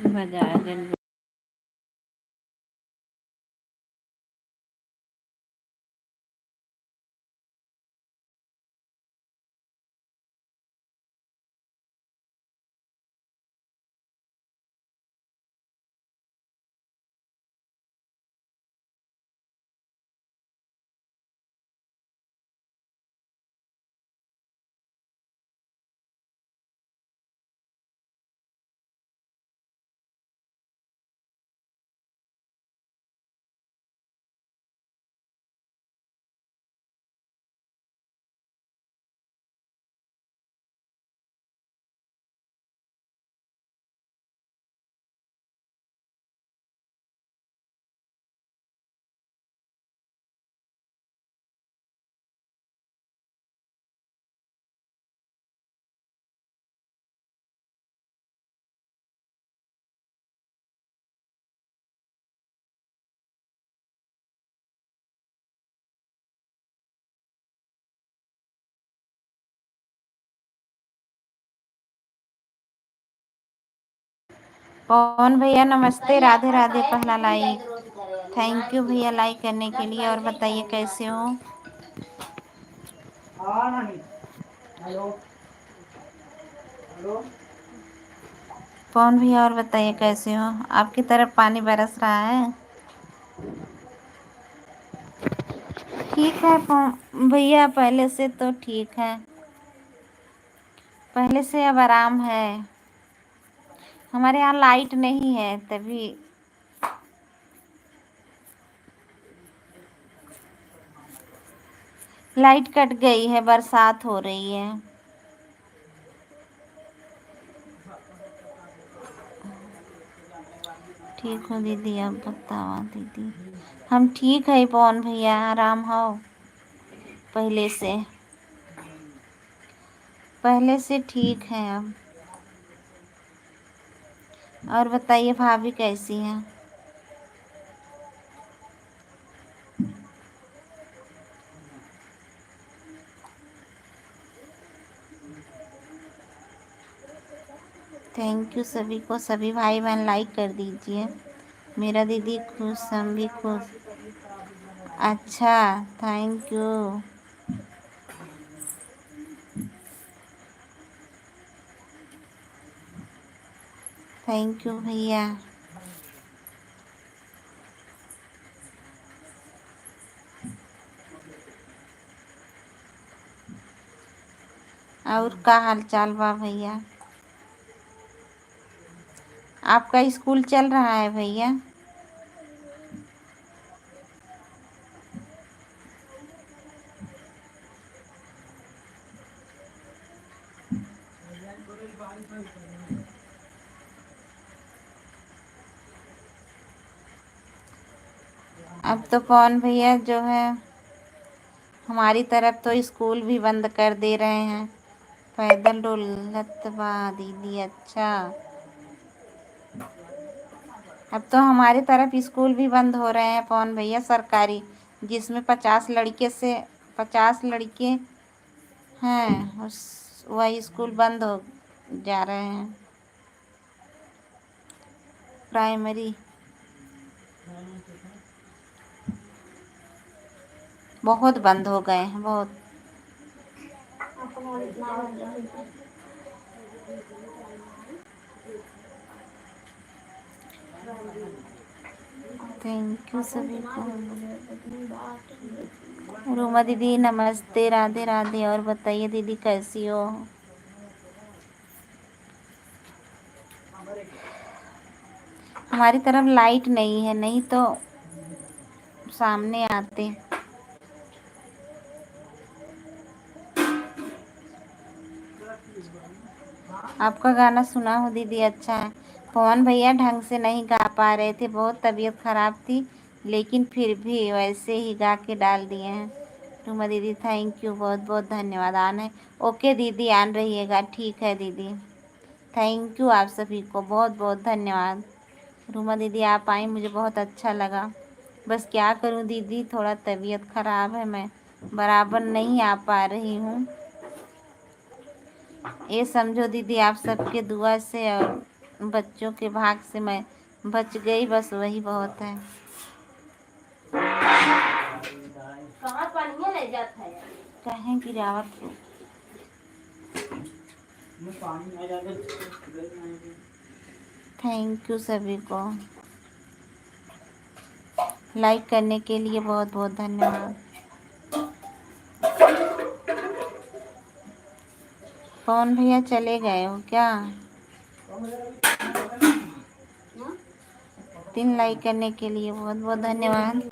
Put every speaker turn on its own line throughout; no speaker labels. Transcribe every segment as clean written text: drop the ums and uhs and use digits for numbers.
बजाज। पवन भैया नमस्ते, राधे राधे। पहला लाइक, थैंक यू भैया लाइक करने के लिए। और बताइए कैसे हो? पवन भैया और बताइए कैसे हो? आपकी तरफ पानी बरस रहा है? ठीक है भैया, पहले से तो ठीक है, पहले से अब आराम है। हमारे यहाँ लाइट नहीं है तभी। लाइट कट गई है, बरसात हो रही है। ठीक हो दीदी, अब बताओ दीदी। हम ठीक है पवन भैया, आराम हो पहले से, पहले से ठीक है अब। और बताइए भाभी कैसी हैं? थैंक यू सभी को, सभी भाई बहन लाइक कर दीजिए। मेरा दीदी खुश, हम भी खुश। अच्छा, थैंक यू। थैंक यू भैया। और का हाल चाल बा भैया? आपका स्कूल चल रहा है भैया? अब तो पवन भैया जो है, हमारी तरफ तो स्कूल भी बंद कर दे रहे हैं। पैदल डोलत बा दीदी। अच्छा, अब तो हमारी तरफ स्कूल भी बंद हो रहे हैं पवन भैया, सरकारी, जिसमें 50 लड़के हैं, उस वही स्कूल बंद हो जा रहे हैं। प्राइमरी बहुत बंद हो गए हैं, बहुत। थैंक यू सभी को। रूमा दीदी नमस्ते, राधे राधे। और बताइए दीदी कैसी हो? हमारी तरफ लाइट नहीं है, नहीं तो सामने आते। आपका गाना सुना हूँ दीदी, अच्छा है। पवन भैया ढंग से नहीं गा पा रहे थे, बहुत तबीयत खराब थी, लेकिन फिर भी वैसे ही गा के डाल दिए हैं। रूमा दीदी थैंक यू, बहुत बहुत धन्यवाद। आन है, ओके दीदी, आन रहिएगा। ठीक है दीदी, थैंक यू आप सभी को, बहुत बहुत धन्यवाद। रूमा दीदी आप आई, मुझे बहुत अच्छा लगा। बस क्या करूं दीदी, थोड़ा तबीयत ख़राब है, मैं बराबर नहीं आ पा रही हूँ। ये समझो दीदी, आप सबके दुआ से और बच्चों के भाग से मैं बच गई, बस वही बहुत है। कहाँ पानी ले जाता है कहें गिरावत को थैंक यू सभी को लाइक करने के लिए, बहुत बहुत धन्यवाद। कौन भैया चले गए हो क्या? 3 लाइक करने के लिए बहुत बहुत धन्यवाद।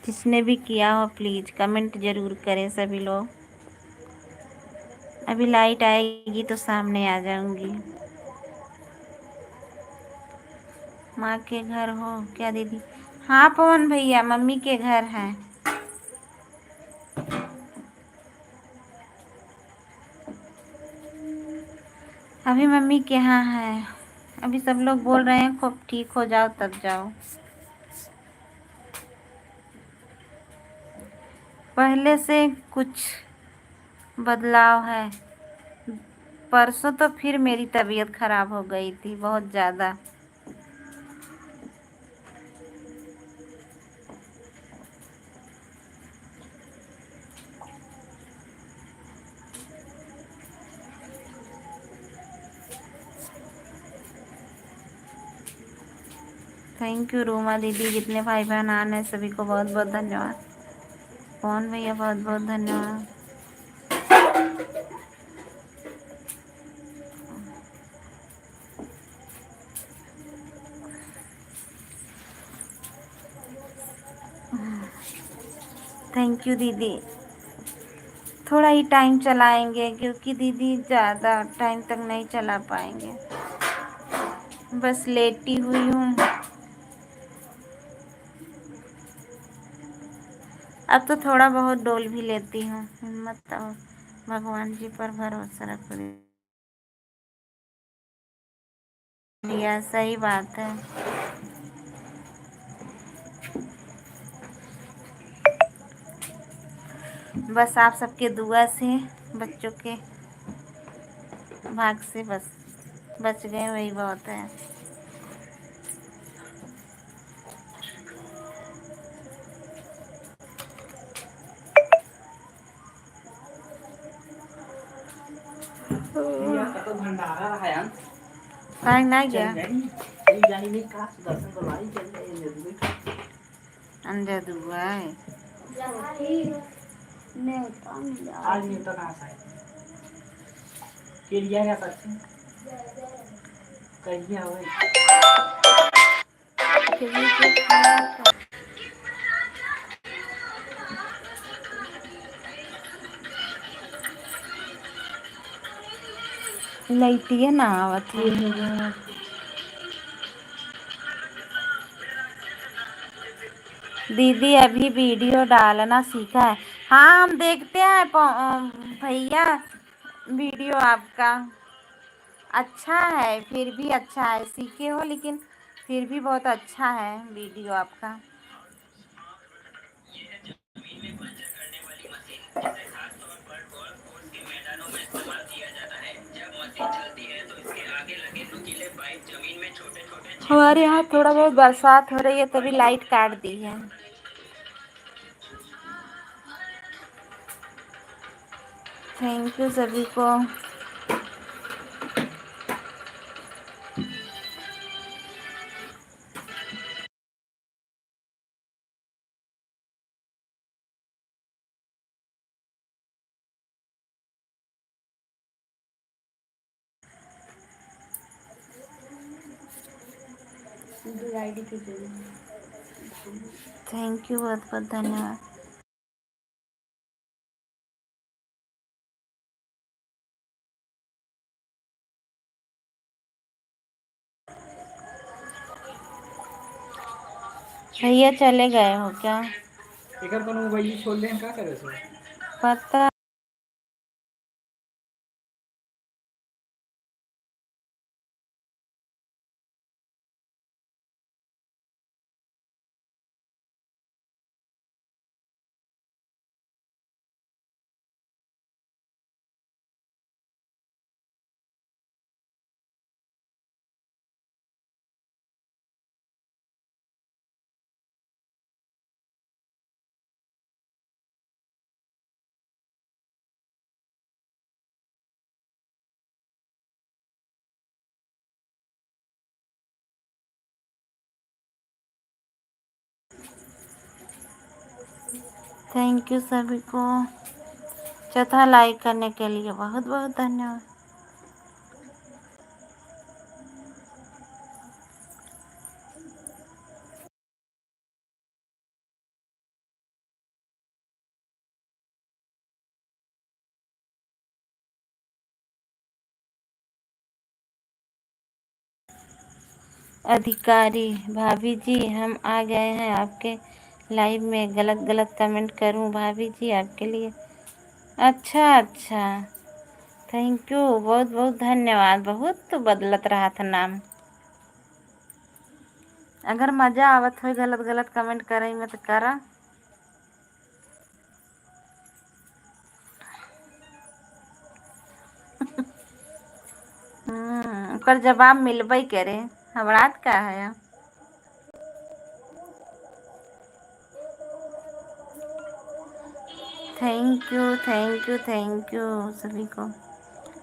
जिसने भी किया हो प्लीज कमेंट जरूर करें सभी लोग। अभी लाइट आएगी तो सामने आ जाऊंगी। माँ के घर हो क्या दीदी? हाँ पवन भैया, मम्मी के घर हैं। अभी मम्मी के यहाँ है। अभी सब लोग बोल रहे हैं खूब ठीक हो जाओ तब जाओ। पहले से कुछ बदलाव है। परसों तो फिर मेरी तबीयत खराब हो गई थी बहुत ज़्यादा। थैंक यू रूमा दीदी, जितने भाई बहन आने सभी को बहुत बहुत धन्यवाद। कौन भैया बहुत बहुत धन्यवाद। थैंक यू दीदी। थोड़ा ही टाइम चलाएंगे क्योंकि दीदी ज़्यादा टाइम तक नहीं चला पाएंगे। बस लेटी हुई हूँ। अब तो थोड़ा बहुत डोल भी लेती हूँ। हिम्मत तो भगवान जी पर भरोसा रख दिया। सही बात है। बस आप सबके दुआ से बच्चों के भाग से बस बच गए, वही बहुत है। काहे ना गया अंदर दुआ है। लइटिए ना आवत है। दीदी अभी वीडियो डालना सीखा है। हाँ हम देखते हैं भैया वीडियो आपका अच्छा है, फिर भी अच्छा है। सीखे हो लेकिन फिर भी बहुत अच्छा है वीडियो आपका। हमारे यहाँ थोड़ा बहुत बरसात हो रही है तभी लाइट काट दी है। थैंक यू सभी को। थैंक यू, बहुत बहुत धन्यवाद। भैया चले गए हो क्या? पता थैंक यू सभी को। चौथा लाइक करने के लिए बहुत बहुत धन्यवाद। अधिकारी भाभी जी, हम आ गए हैं आपके लाइव में। गलत गलत कमेंट करूं भाभी जी आपके लिए? अच्छा अच्छा, थैंक यू, बहुत बहुत धन्यवाद। बहुत तो बदलत रहा था नाम। अगर मजा आवत हो गलत गलत कमेंट करे में तो करा। ओकर जवाब मिलबे करे, हमरा का है। Thank you thank you thank you सभी को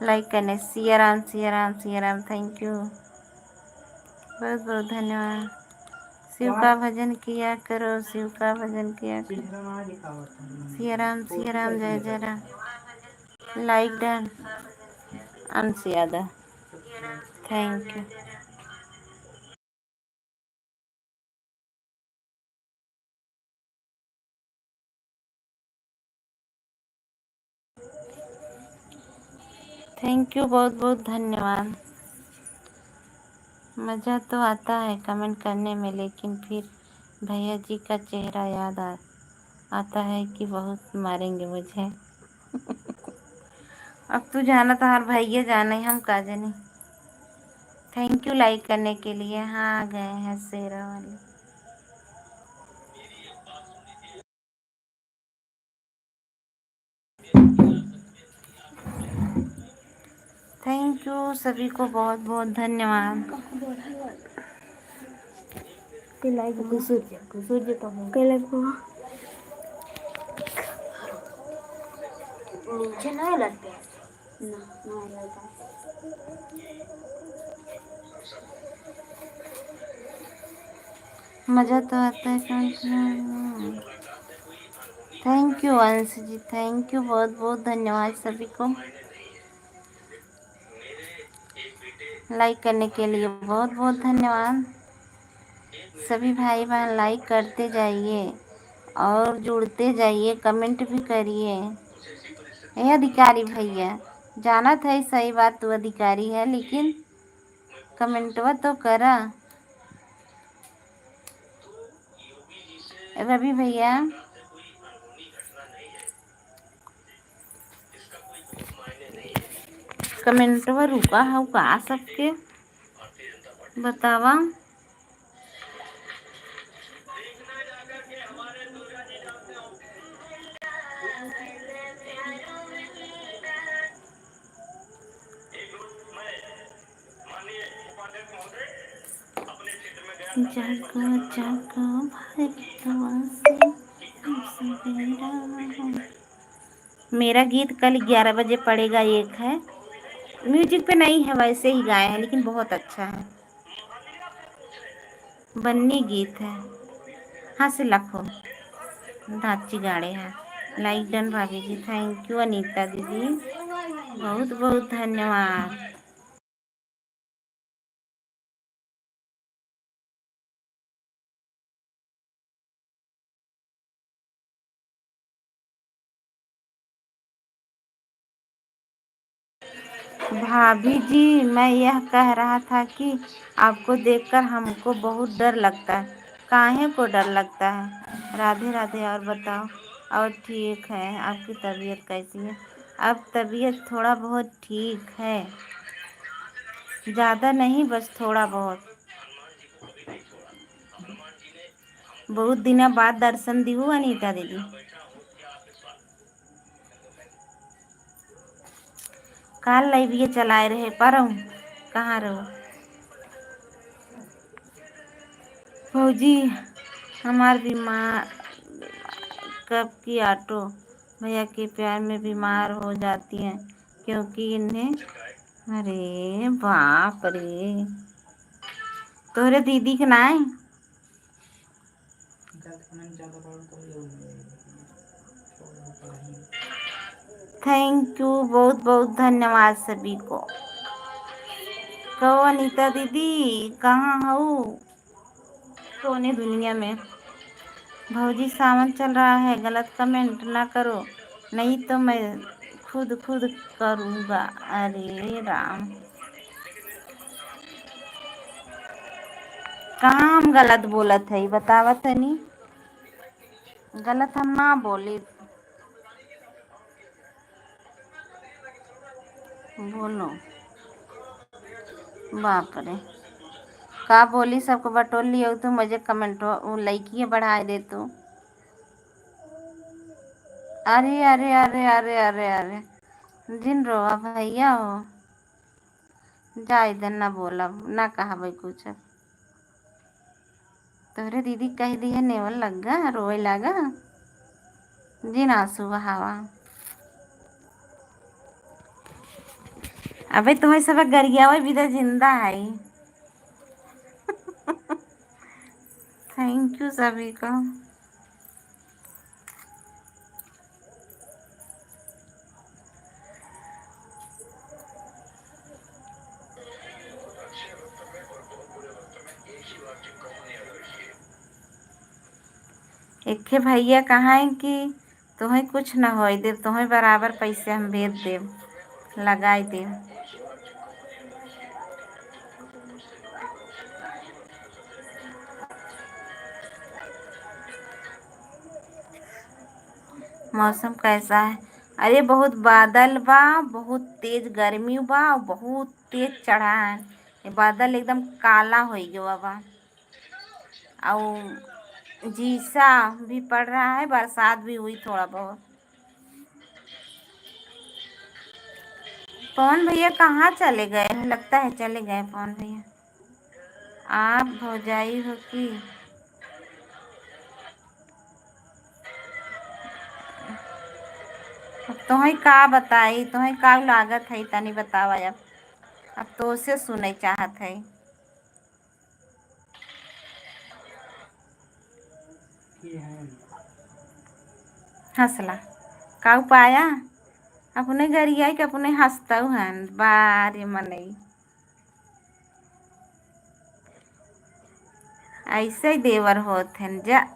लाइक करने। सिया राम सिया राम सिया राम, थैंक यू, बहुत बहुत धन्यवाद। शिव का भजन किया करो, शिव का भजन किया करो। सिया राम जय जय Ram. Like done. Ansh Yadav, thank you. Thank you, बहुत बहुत धन्यवाद। मज़ा तो आता है कमेंट करने में, लेकिन फिर भैया जी का चेहरा याद आता है कि बहुत मारेंगे मुझे। अब तू जाना तो हर भैया जाना ही, हम का जाने। थैंक यू लाइक करने के लिए। हाँ आ गए हैं शेरा वाले। थैंक यू सभी को, बहुत बहुत धन्यवाद। नीचे नहीं लगते ना, नहीं लगता। मज़ा तो आता है कमेंट। थैंक यू अंश जी, थैंक यू, बहुत बहुत धन्यवाद सभी को लाइक करने के लिए, बहुत बहुत धन्यवाद। सभी भाई बहन लाइक करते जाइए और जुड़ते जाइए, कमेंट भी करिए। ये अधिकारी भैया, जाना था सही बात, तू अधिकारी है, लेकिन कमेंटवा तो करा। रवि भैया, कमेंटवा रुका है का सबके बतावा। जागो जागो भगतवा से सवेरा हो। मेरा गीत कल 11 बजे पड़ेगा। एक है, म्यूजिक पे नहीं है, वैसे ही गाए हैं, लेकिन बहुत अच्छा है। बन्नी गीत है। हाँ से लखो धाची गाड़े हैं। लाइक डन भाभी जी, थैंक यू। अनीता दीदी, बहुत बहुत धन्यवाद। भाभी जी, मैं यह कह रहा था कि आपको देखकर हमको बहुत डर लगता है। काहे को डर लगता है? राधे राधे। और बताओ। और ठीक है, आपकी तबीयत कैसी है? अब तबीयत थोड़ा बहुत ठीक है, ज़्यादा नहीं, बस थोड़ा बहुत। बहुत दिनों बाद दर्शन दी हूँ अनीता दीदी। काल लाइव चलाए रहे पर कहाँ रहो फौजी? हमार बीमार कब की ऑटो भैया के प्यार में बीमार हो जाती हैं, क्योंकि इन्हें। अरे बाप रे, तोरे दीदी के नाम थैंक यू, बहुत बहुत धन्यवाद सभी को। कहो अनीता दीदी कहाँ हो? कोने दुनिया में। भौजी सावन चल रहा है, गलत कमेंट ना करो नहीं तो मैं खुद खुद करूँगा। अरे राम, कहाँ हम गलत बोलत है बतावत नहीं, गलत हम ना बोली। बोलो, बाप रे का बोली, सबको बटोर लियो तू, मुझे कमेंट वो लाइकिए बढ़ा दे तू। अरे अरे अरे अरे अरे अरे, जिन रो भैया हो, जा इधर ना बोला ना कहा भाई कुछ। तोरे दीदी कह दी है नेवल लगा रोए लगा, जिन आंसू बहावा। अबे तुम्हें सब गरिया हुआ भी तो जिंदा है। थैंक यू सभी को। एक भैया कहाँ है कि तुम्हें कुछ ना हो दे, तुम्हें बराबर पैसे हम भेज दे, लगाई दे। मौसम कैसा है? अरे बहुत बादल बा, बहुत तेज गर्मी बा, बहुत तेज चढ़ा है। ये बादल एकदम काला हो गया बा, और जीसा भी पड़ रहा है, बरसात भी हुई थोड़ा बहुत। पवन भैया कहाँ चले गए? लगता है चले गए पवन भैया। आप भौजाई हो कि? अब तुम्हें का बताई, तुम्हें का लागत है तनी बतावा। अब तो उसे सुने चाहत है। हंसला का पाया, अपने गरिया के अपने हंसता हन बारे मनई। ऐसे ही देवर होत हैं जा।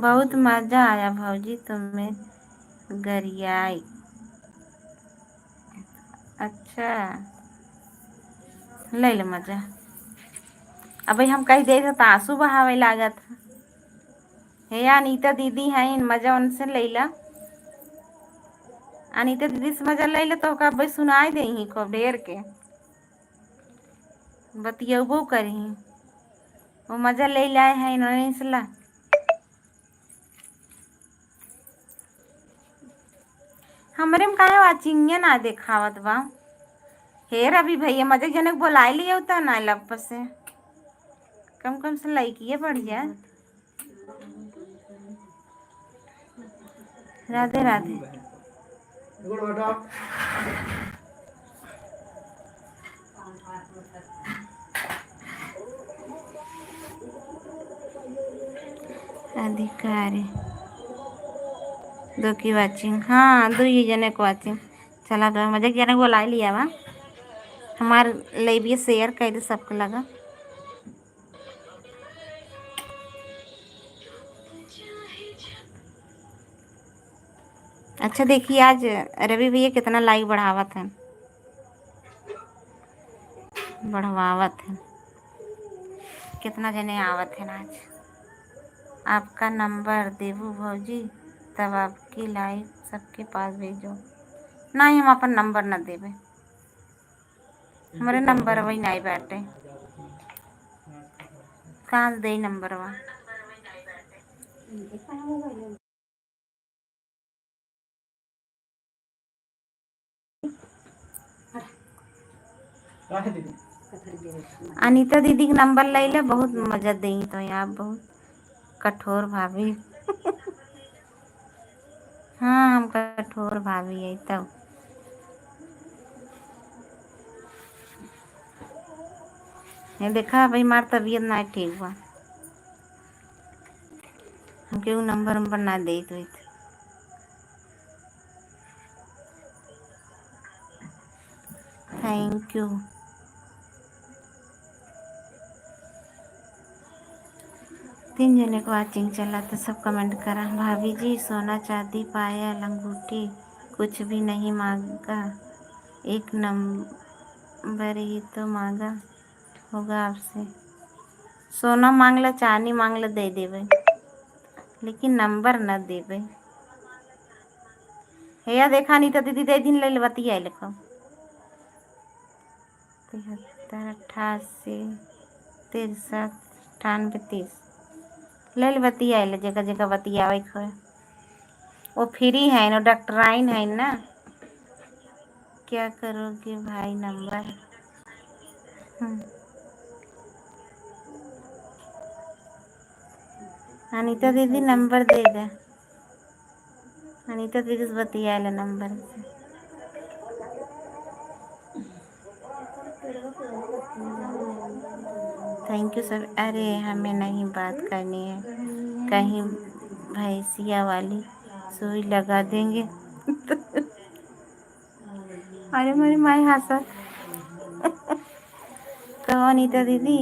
बहुत मजा आया भौजी तुम्हें गरियाई। अच्छा ले ले मजा। अबे हम कही दे तो आंसू बहावे लागत हे। अनीता दीदी है, मजा उनसे ले ला। अनीता दीदी से मजा ले ले तो भाई सुनाई दे को ढेर के बतियबो करी, वो मजा ले लाए है इन्होंने इसला। हमरे में काहे वाचिंगे ना देखावत बा। हे रवि भैया मजे जनक बोलाई लिया होता ना लप से कम कम से लड़किए बढ़ जाए। राधे राधे। अधिकारी दो की वाचिंग, हाँ दो ही जने को वाचिंग चला गया। मजे जने बोलाई लिया वा, हमारे लिए शेयर कर दे सबको लगा। अच्छा देखिए आज रवि भैया कितना लाइक बढ़ावत है, बढ़वावत है, कितना जने आवत है आज। आपका नंबर देवू भौजी तब आपकी लाइक सबके पास भेजो। नहीं हम अपन नंबर न देवे, हमारे नंबर वही नहीं बैठे, कहाँ दे नंबर वहाँ। अनीता दीदी का नंबर ले ले, बहुत मजा दी तो यहाँ बहुत कठोर भाभी। हाँ हम कठोर भाभी है तब। ये देखा भाई मार तबीयत ना ठीक हुआ, हमके उ नंबर ना दे तो। Thank you. 3 जने को वाचिंग चला तो सब कमेंट करा। भाभी जी सोना चांदी पायल अंगूठी कुछ भी नहीं मांगा, एक नंबर ही तो मांगा होगा आपसे। सोना मांगला चांदी मांगला दे देवे, लेकिन नंबर न देवे। हैया देखा नहीं तो दीदी दे दिन ले बतिया लिखो। 73 88 63 98 30 ले बतिया जगह जगह बतियावे खो। वो फ्री है ना, डॉक्टराइन है ना। क्या करोगे भाई नंबर। अनीता दीदी नंबर दे दे, अनीता दीदी से बतिया ले नंबर से। Thank you sir. अरे हमें नहीं बात करनी है, कहीं भैंसिया वाली सुई लगा देंगे। अरे मेरी माई हंसा। तो अनीता दीदी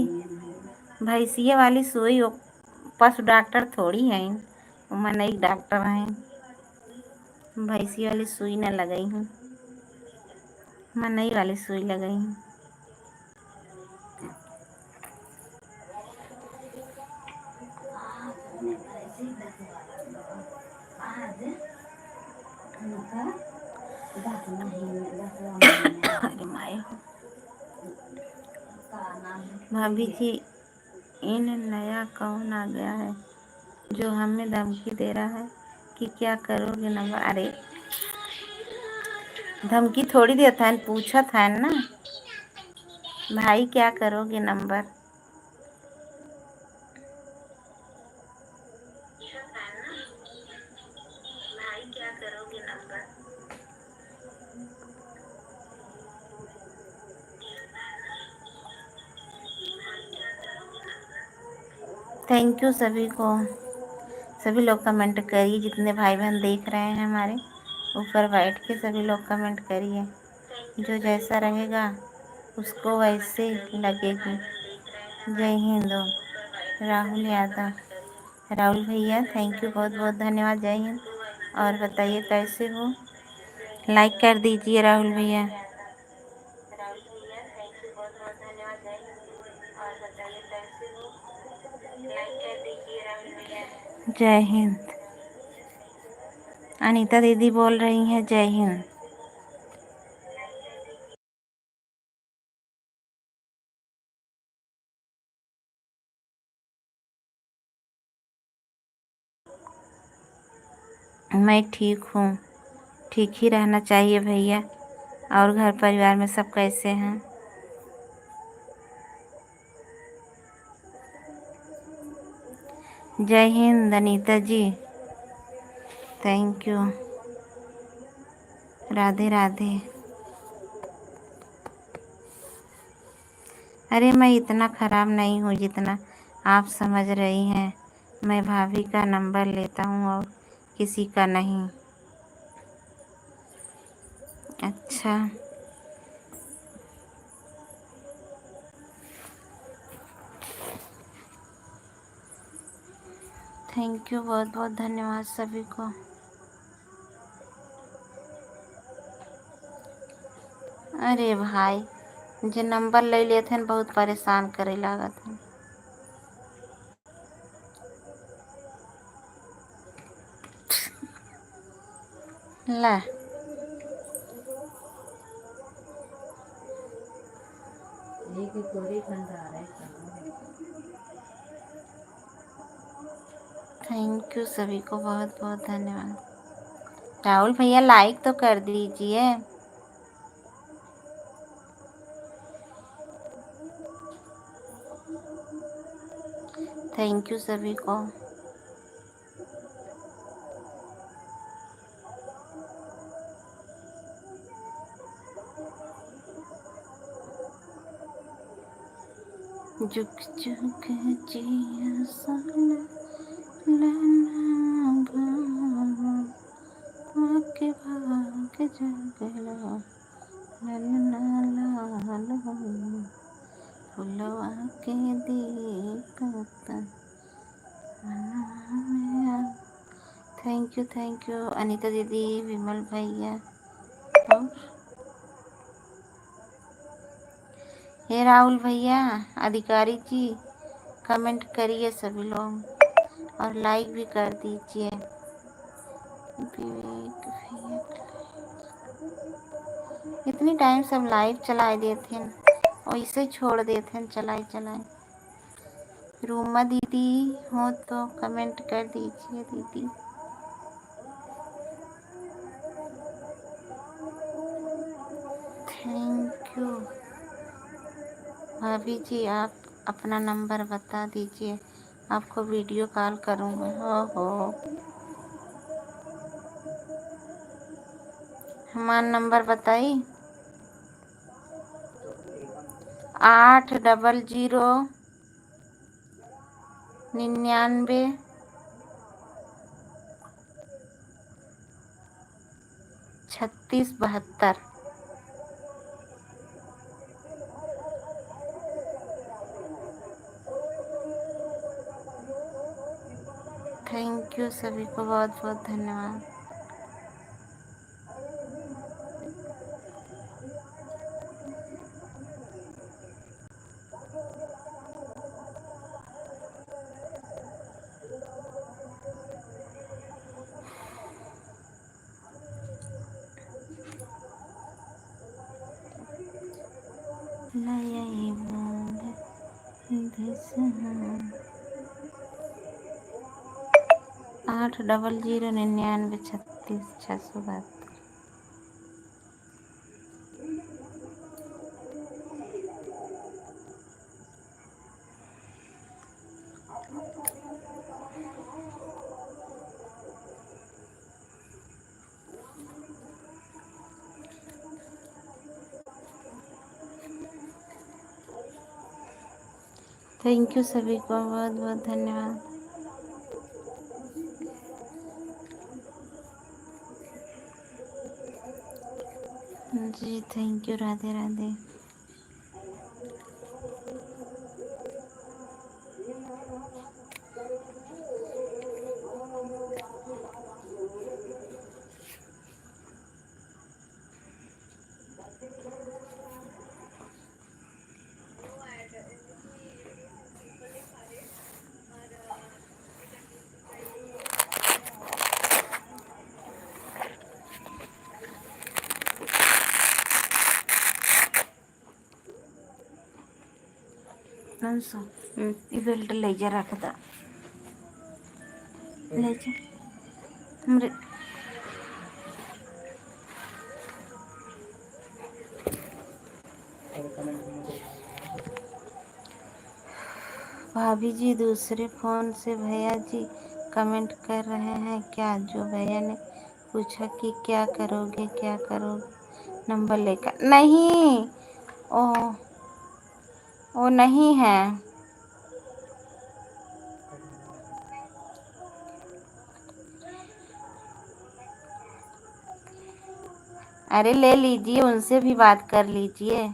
भैंसिया वाली सुई पशु डॉक्टर थोड़ी हैं, मैं नई डॉक्टर हैं। भैंसी वाली सुई न लगाई हूँ, मैं नई वाली सुई लगाई हूँ। अरे माई भाभी जी इन नया कौन आ गया है जो हमें धमकी दे रहा है कि क्या करोगे नंबर। अरे धमकी थोड़ी देता है, पूछा था ना भाई क्या करोगे नंबर। थैंक यू सभी को, सभी लोग कमेंट करिए, जितने भाई बहन देख रहे हैं हमारे ऊपर बैठ के सभी लोग कमेंट करिए। जो जैसा रहेगा उसको वैसे लगेगी। जय हिंद। राहुल यादव, राहुल भैया थैंक यू, बहुत बहुत धन्यवाद। जय हिंद। और बताइए कैसे हो, लाइक कर दीजिए राहुल भैया। जय हिंद। अनीता दीदी बोल रही हैं जय हिंद। मैं ठीक हूँ, ठीक ही रहना चाहिए भैया। और घर परिवार में सब कैसे हैं। जय हिंद अनीता जी, थैंक यू। राधे राधे। अरे मैं इतना ख़राब नहीं हूँ जितना आप समझ रही हैं। मैं भाभी का नंबर लेता हूँ और किसी का नहीं। अच्छा थैंक यू, बहुत बहुत धन्यवाद सभी को। अरे भाई जो नंबर ले लिए थे बहुत परेशान करे लागत है। ला थैंक यू सभी को, बहुत बहुत धन्यवाद। राहुल भैया लाइक तो कर दीजिए। थैंक यू सभी को। झुक झुक जिया साला लैना भाव आके भाग जगला ललना लाल हो फुलवा के दीपक थैंक यू अनीता दीदी, विमल भैया और हे राहुल भैया, अधिकारी जी, कमेंट करिए सभी लोग और लाइक भी कर दीजिए। विवेक भैया इतनी टाइम सब लाइव चलाए देते हैं, वैसे छोड़ देते हैं चलाए। रूमा दीदी हो तो कमेंट कर दीजिए दीदी। Thank you. भाभी जी आप अपना नंबर बता दीजिए, आपको वीडियो कॉल करूँगा। हो हमारा नंबर बताई 80099 3672। थैंक यू सभी को बहुत बहुत धन्यवाद। नहीं बोल 80099 36 672। थैंक यू सभी को बहुत बहुत धन्यवाद। जी थैंक यू, राधे राधे। ये बेल्ट ले जा रख दा ले जा हमरे भाभी जी दूसरे फ़ोन से भैया जी कमेंट कर रहे हैं क्या? जो भैया ने पूछा कि क्या करोगे नंबर लेकर। नहीं वो नहीं है। अरे ले लीजिए, उनसे भी बात कर लीजिए।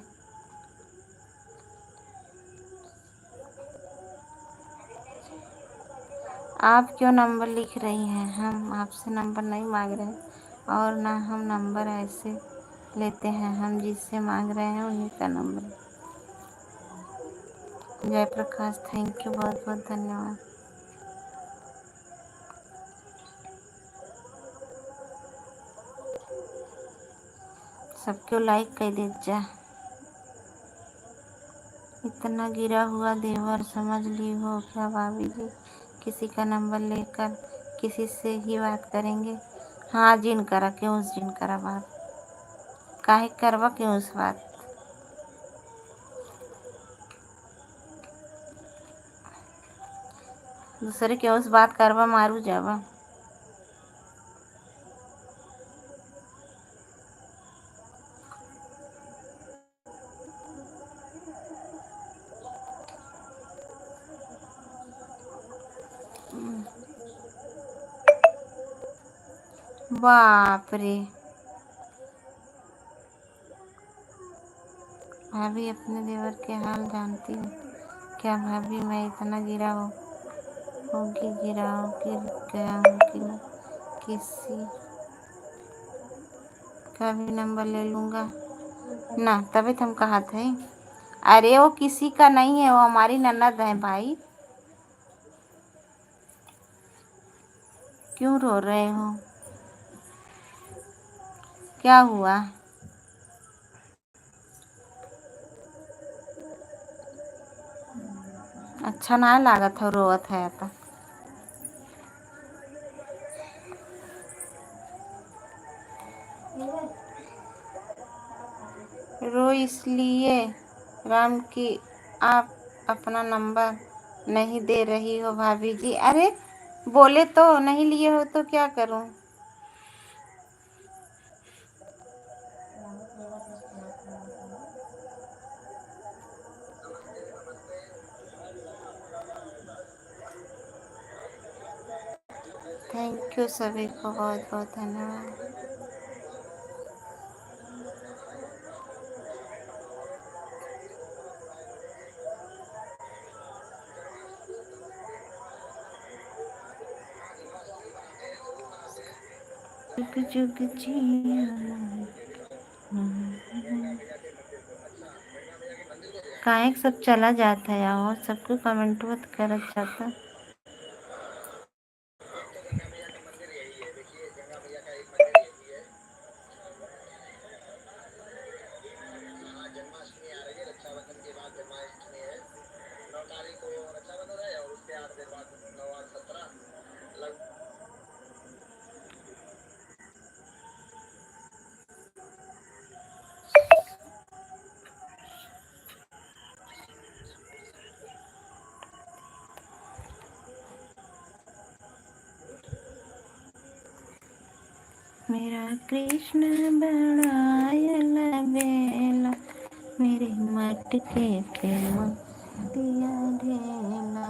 आप क्यों नंबर लिख रही हैं? हम आपसे नंबर नहीं मांग रहे हैं और ना हम नंबर ऐसे लेते हैं। हम जिससे मांग रहे हैं उन्हीं का नंबर। जयप्रकाश थैंक यू, बहुत बहुत धन्यवाद। सबको लाइक कर दीजिए। इतना गिरा हुआ देवर समझ ली हो क्या भाभी जी? किसी का नंबर लेकर किसी से ही बात करेंगे। हाँ जिन करा क्यों जिन करा बात काहे करवा क्यों उस बात दूसरे क्यों उस बात करवा मारू जावा। बाप रे। भाभी अपने देवर के हाल जानती हो क्या? भाभी मैं इतना गिरा होगी, गिर गया हूँ कि मैं किसी का भी नंबर ले लूँगा ना, तभी तो हम कहा थे। अरे वो किसी का नहीं है, वो हमारी ननद है भाई। क्यों रो रहे हो? क्या हुआ? अच्छा ना लागत हो रोवत है तो। रो इसलिए राम की आप अपना नंबर नहीं दे रही हो भाभी जी। अरे बोले तो नहीं लिए हो तो क्या करूं? थैंक यू सभी को, बहुत बहुत धन्यवाद। जुग जुग जिया काहे सब चला जाता है और सबको कमेंट मत कर जाता। मेरा कृष्ण बड़ायल बेला, मेरे मटके पे दिया ढेला।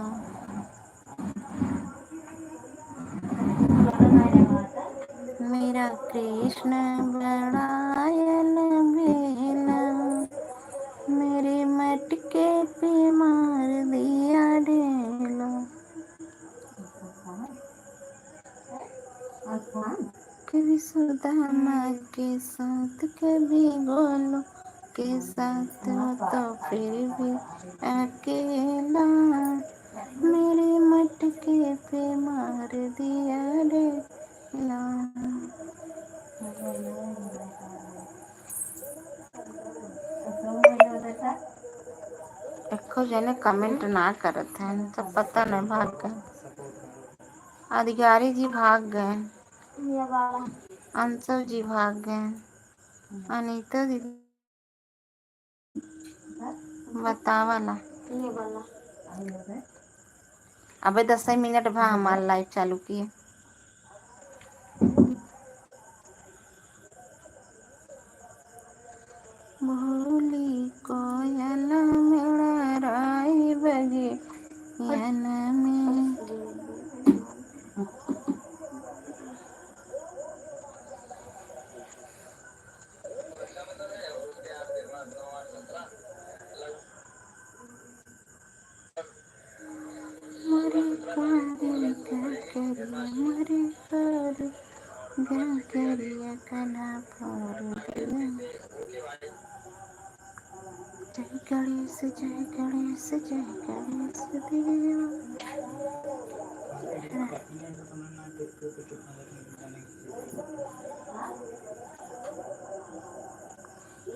मेरा कृष्ण बड़ायल बेला, मेरे मटके पे मार दिया ढेला। कभी सुदामा के साथ, कभी गोलू के साथ, हो तो फिर भी अकेला। मेरे मटके पे मार दिया ढेला। एको जने कमेंट ना करत हैं, सब पता नहीं भाग गए। अधिकारी जी भाग गए, अंशु जी भाग गए, अनीता दीदी बतावला। अबे 10 मिनट भा हमारा लाइव चालू किए। भोली कोयल मेरा राय बजे यन में। मरे कारी क्या करिया, मरे कारी क्या करिया, कना फोर दिया। जय गणेश जय गणेश जय गणेश देव।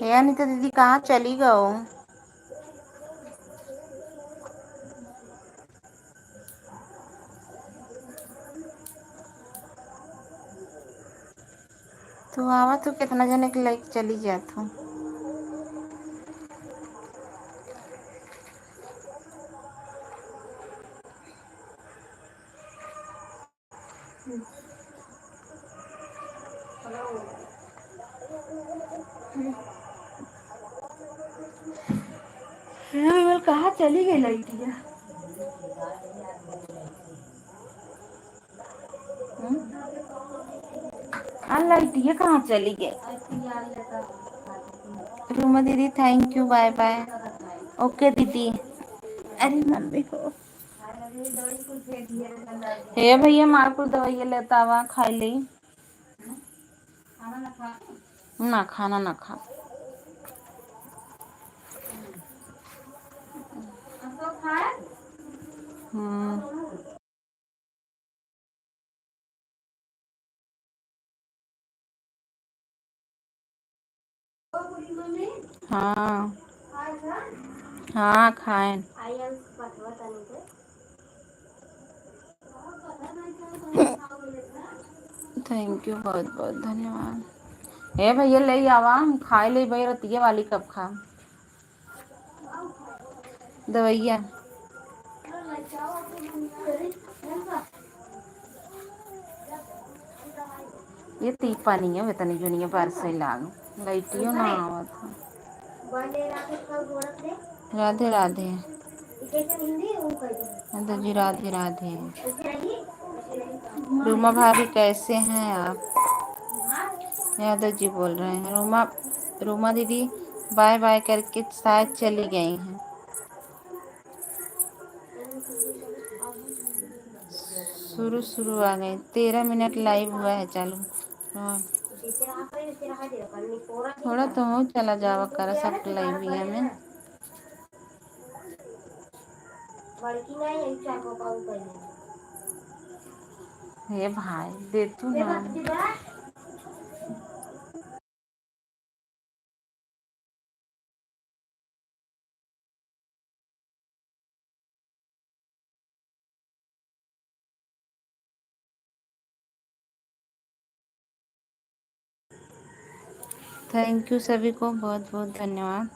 हे अनीता दीदी कहाँ चली गओ? तू आवा तो कितना जने के लाइक चली जात हो। कहाँ चली गई लड़कियाँ? लाइट ये कहाँ चली गई। रूमा दीदी thank you, bye bye. Okay दीदी। अरे मम्मी को हे भैया मार को दवाई लेता हुआ खा ली ना, खाना ना खा। हाँ हाँ खाए। थैंक यू, बहुत बहुत धन्यवाद। ए भैया ले आवा खाए ले भाई, रतिया वाली कब खा दवैया। ये ती पानी है वेतनी जुनिया बार से लाग लाइटियो ना आवत है। राधे राधे। तो जी राधे राधे। रूमा भाभी कैसे हैं आप? यादव जी बोल रहे हैं। रूमा दीदी बाय बाय करके शायद चली गई हैं। शुरू आ गई। 13 मिनट लाइव हुआ है चालू। हाँ। थोड़ा तो हो चला जावा कर सब लाइव में। हे भाई दे तू ना। थैंक यू सभी को, बहुत बहुत धन्यवाद।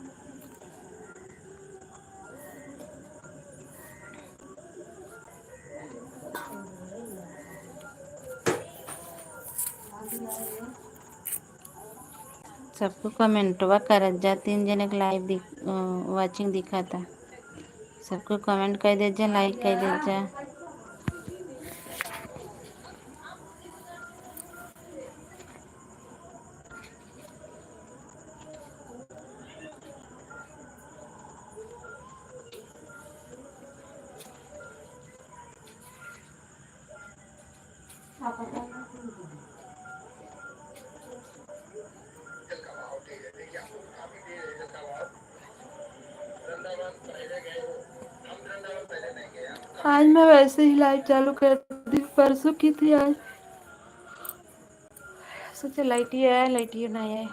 सबको कमेंटवा करत जा। 3 जने के लाइव वाचिंग दिखा था। सबको कमेंट कर दे जा, लाइक कर दे जा। आज मैं वैसे ही लाइव चालू कर दी, परसों की थी। आज सोचे लाइट ही है, लाइट ही नहीं है।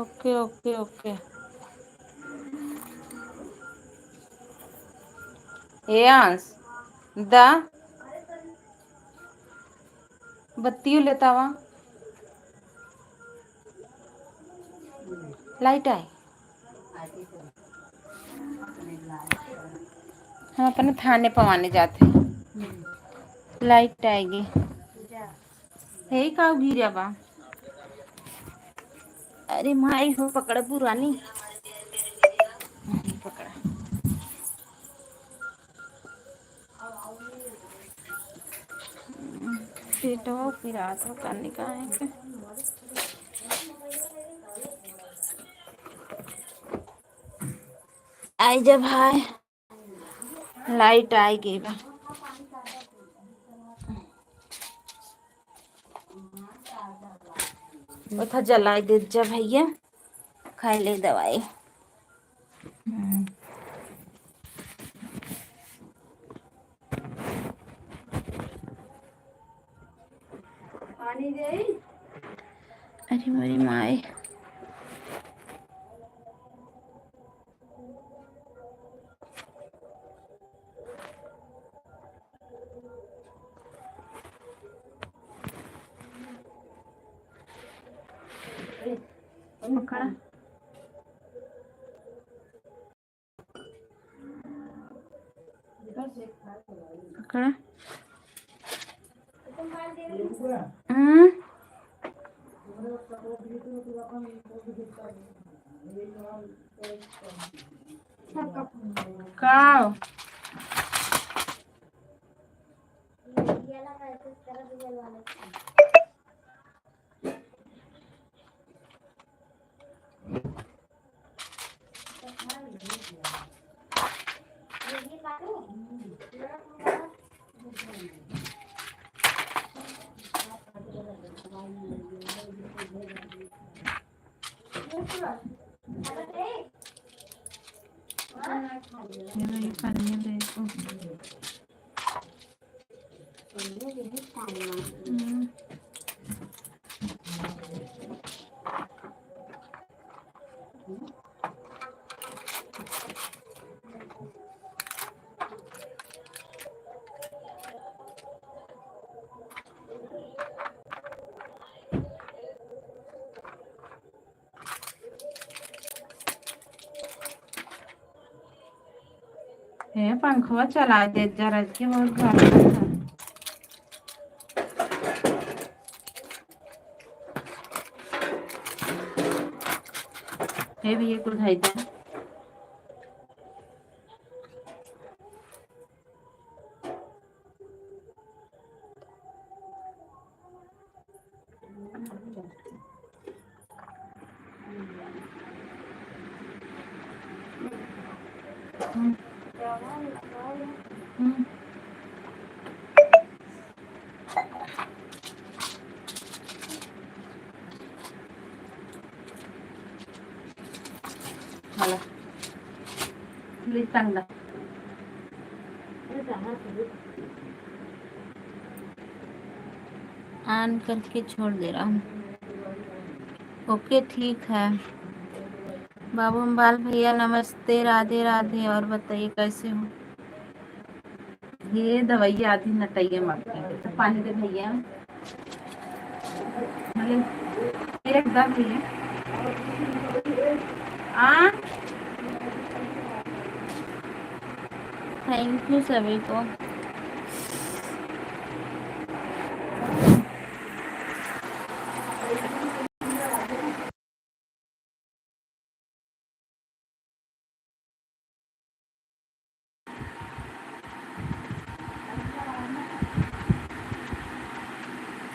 Okay okay okay. ए आंस दा बत्ती लेता हुआ लाइट आई। हम अपने थाने पवाने जाते हैं। लाइट आएगी। हे का गिरा बा। अरे माई हो पकड़ पुरानी पकड़ा। पेटो पिरा तो करने का है कि आई जब भाई लाइट आएगी बा। उठा जलाई दे जा भैया, खाई ले दवाई। पानी दे। अरे मेरी माई पकड़ा। पकड़ा। का ये पानी देखो। है पंखवा चला दे जरा के बहुत गर्म है। है भी ये कुल खाई दे। मला प्लीज चांगला ऑन करके छोड़ दे रहा हूँ। ओके ठीक है। बाबू अम्बाल भैया नमस्ते, राधे राधे। और बताइए कैसे हो? ये दवाइयाँ आधी नटाइए मक्खी तो पानी दे भैया। एकदम भैया थैंक यू सभी को।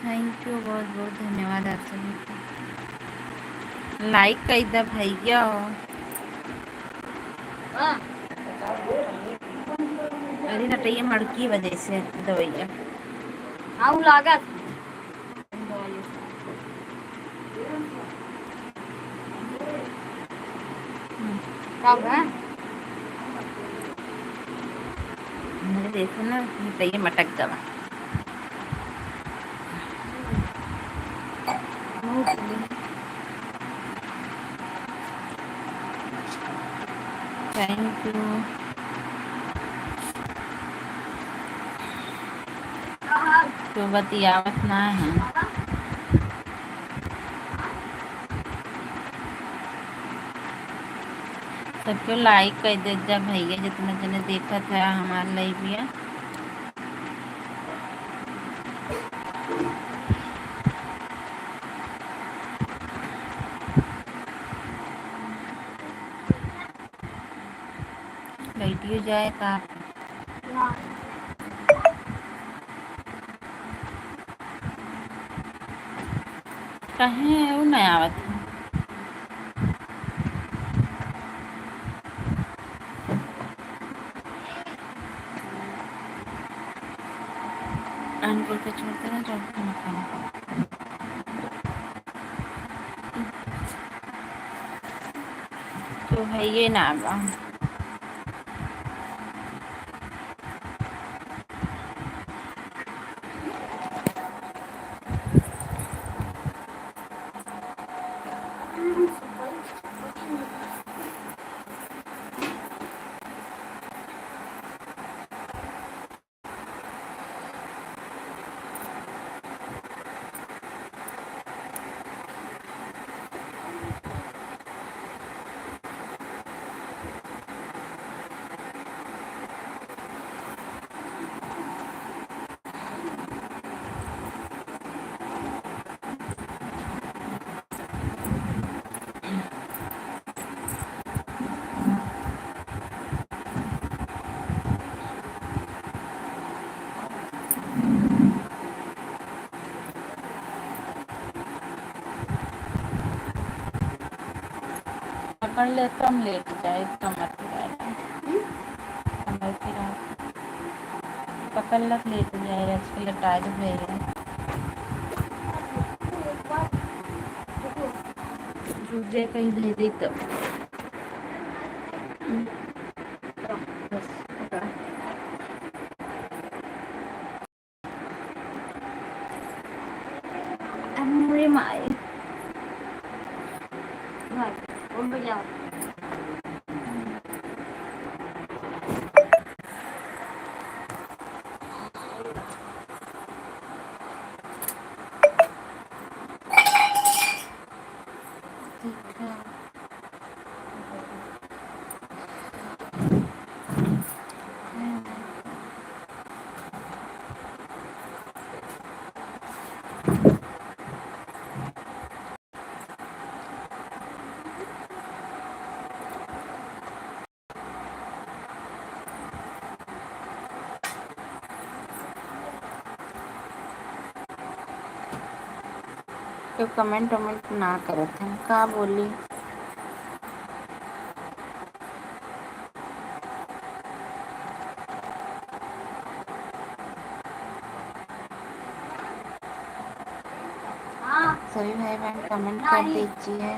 थैंक यू, बहुत बहुत धन्यवाद आप सभी को। लाइक कर दे भैया। अरे नटैया मड़की वजह से दवाइया आऊ लागत मेरे देखो ना नटैया मटक दवा। Thank you. तो बतियावत ना है। सबको लाइक कर दे जा भैया, जितना जने देखा था हमारा लाइव भी। बैठिए जाए का कहीं वो नहीं आवत है। अनपुर के छोड़ते ना चौथे मकान तो भैया ना आवा। पकड़ ले तो हम लेट जाए कमर फिरा पकड़ लग लेट जाए आजकल टाइट भइल दूसरे कहीं दे दी तो बस पकड़ा अरे माई उठ जाओ ठीक है तो कमेंट वमेंट ना करत हम का बोली सभी भाई बहन कमेंट कर दीजिए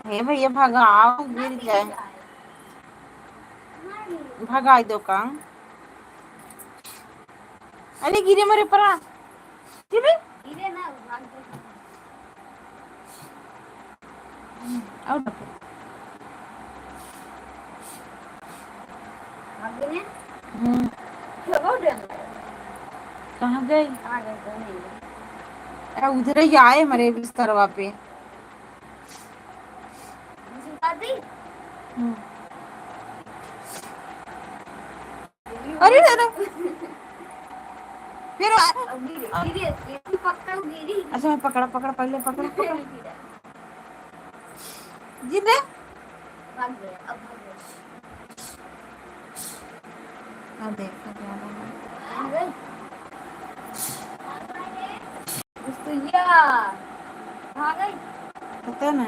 हे भैया भगाओ गिर जाए भगाई दो का अरे गिरे मेरे परा गिरे ना आउट कहाँ गई उधर ही आए हमारे बिस्तरवा पे अरे फिर अच्छा मैं पकड़ा पकड़ा पहले पकड़ा जी ने देखा पता ना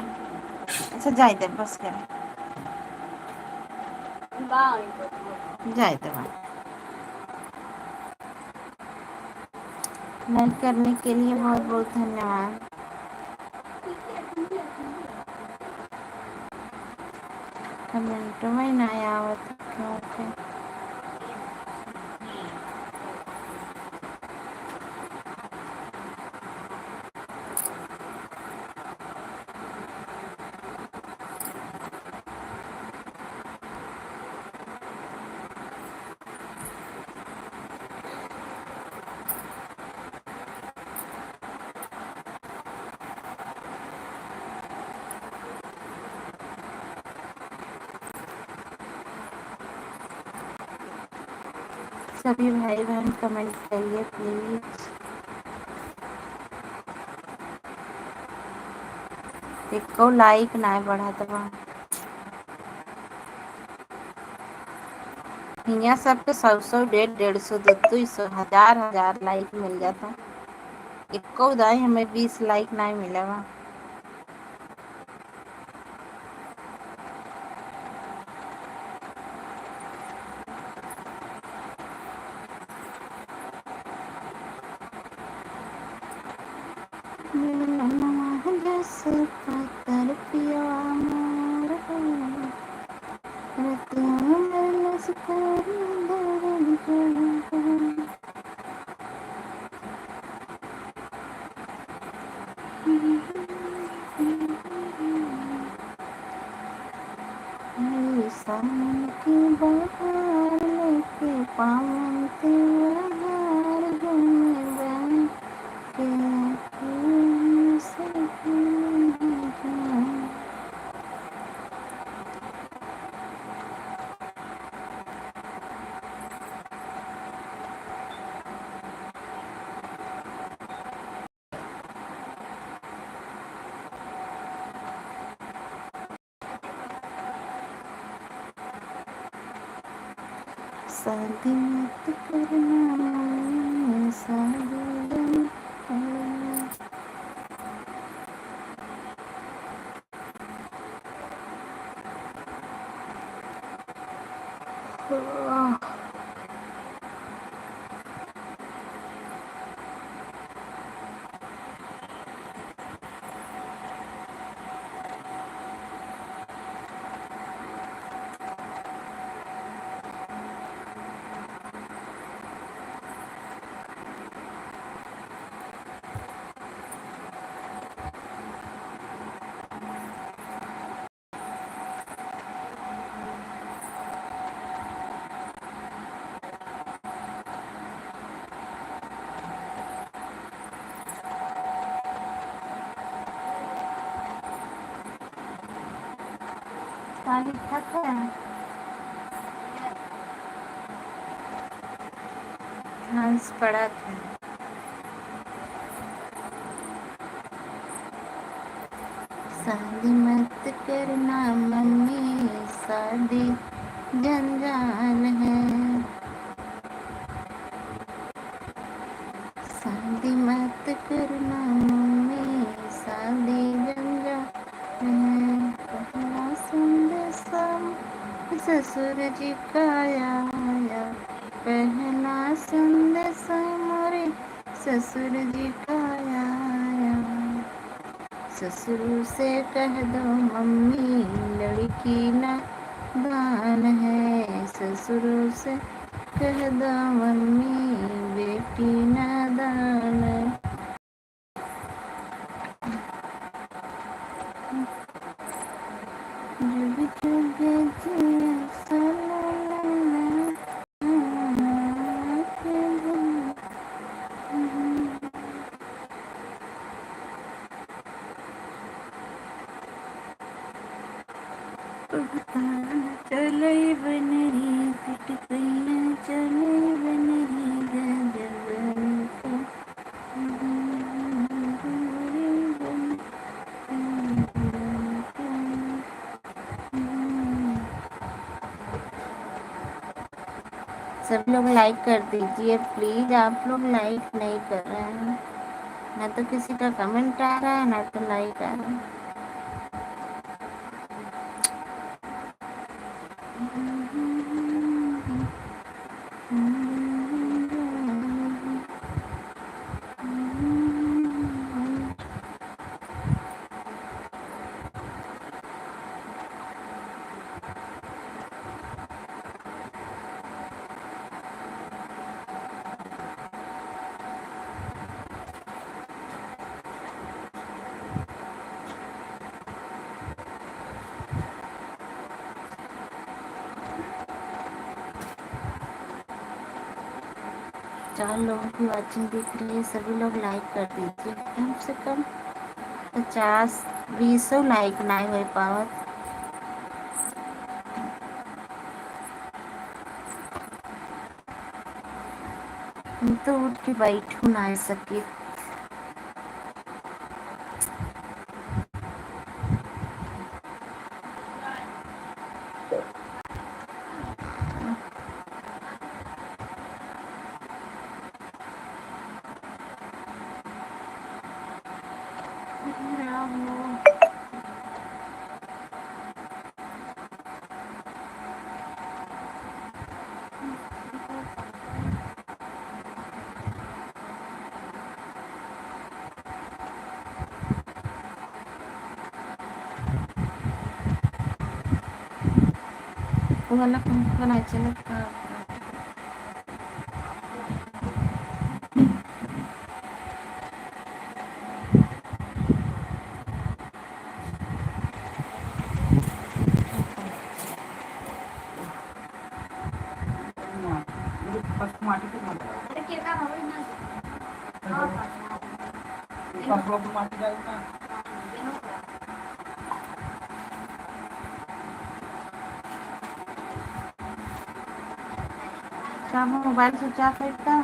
अच्छा जाए दे बस कर जाए दे लाइक करने के लिए बहुत बहुत धन्यवाद कमेंट में ना आवत क्यों सभी भाई बहन कमेंट करिए प्लीज एको लाइक ना बढ़त बा हियाँ सबके 100 150 200 1000 लाइक मिल जाता एको दाई हमें 20 लाइक नहीं मिला बा सावन की बहार लेके पावन त्योहार घूमे बन के फूल से शादी मत करना मम्मी शादी जन करना। पानी ठीक है। हंस पड़ा था। शादी मत करना मम्मी शादी जंजाल है। शादी मत करना मम्मी शादी जंजाल है। पहला संदेशा ससुर जी का आया। पहला संदेशा मोरे ससुर जी का आया। ससुर से कह दो मम्मी लड़की ना दान है। ससुर से कह दो मम्मी बेटी ना दान है। जुग जुग जिया सलाला चले बनरी पिटकैया चले बनरी गजबन को। सब लोग लाइक कर दीजिए प्लीज। आप लोग लाइक नहीं कर रहे हैं। ना तो किसी का कमेंट आ रहा है ना तो लाइक आ रहा है। चार लोगों की वॉचिंग दिख रही है। सभी लोग लाइक कर दीजिए। कम से कम 50-20 लाइक ना हो पावत। मैं तो उठ के बैठू ना सके। वो वाला पंखा ना चलता। क्या मोबाइल स्विच ऑफ है का?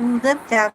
उधर जा।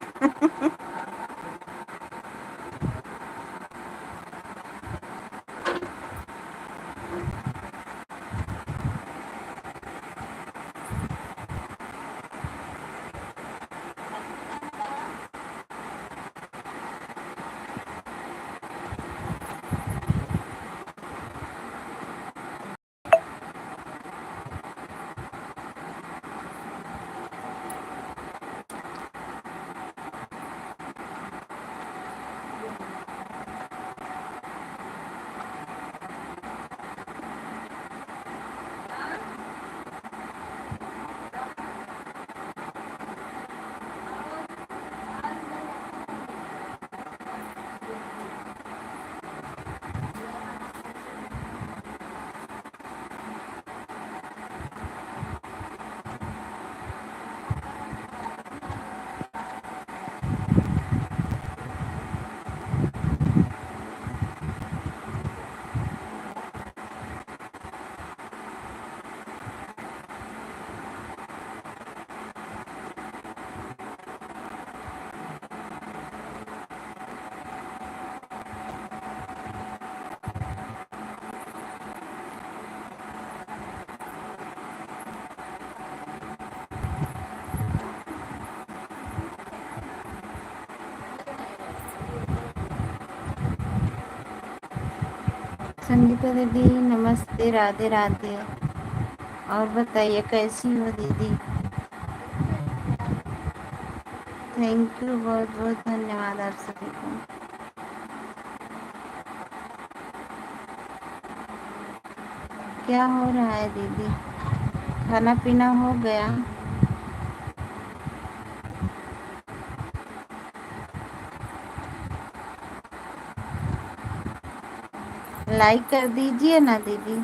संगीता दीदी नमस्ते, राधे राधे। और बताइए कैसी हो दीदी? थैंक यू, बहुत बहुत धन्यवाद आप सभी को। क्या हो रहा है दीदी? खाना पीना हो गया? लाइक कर दीजिए ना दीदी।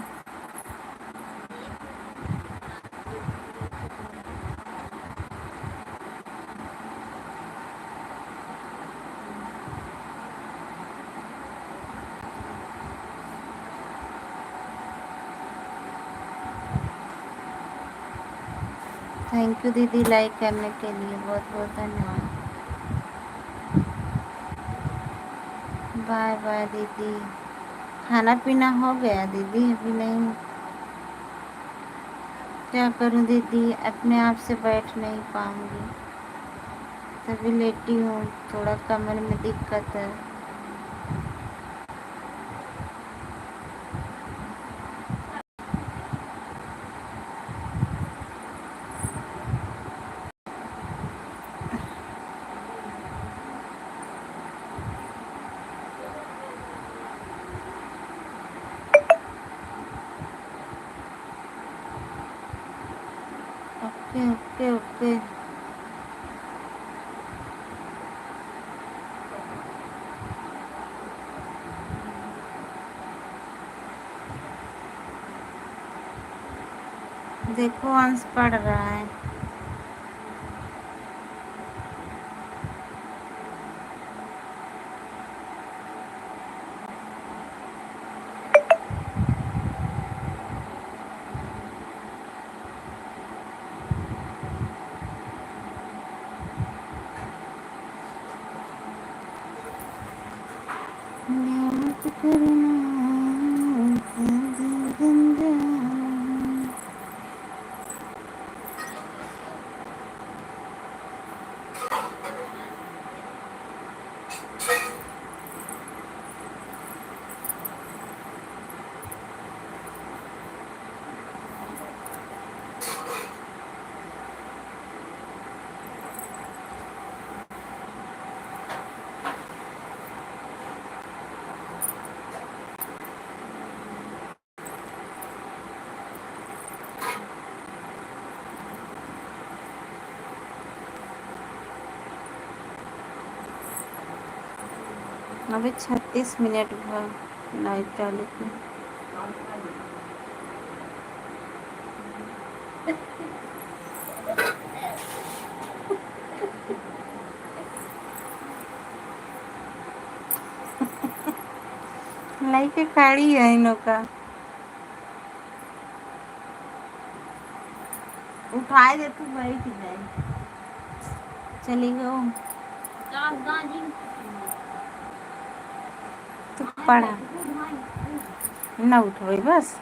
थैंक यू दीदी, लाइक करने के लिए बहुत बहुत धन्यवाद। बाय बाय दीदी। खाना पीना हो गया दीदी? अभी नहीं। क्या करूं दीदी, अपने आप से बैठ नहीं पाऊंगी, तभी लेटी हूँ। थोड़ा कमर में दिक्कत है। Okay okay okay. देखो अंश पढ़ रहा है। याद करना जिंदा। अभी 36 मिनट हुआ लाइट चालू की। लाइट खड़ी है इन लोग का। उठाए दे तू बैठ जाए। चली गो तो पढ़ा ना उठोई बस।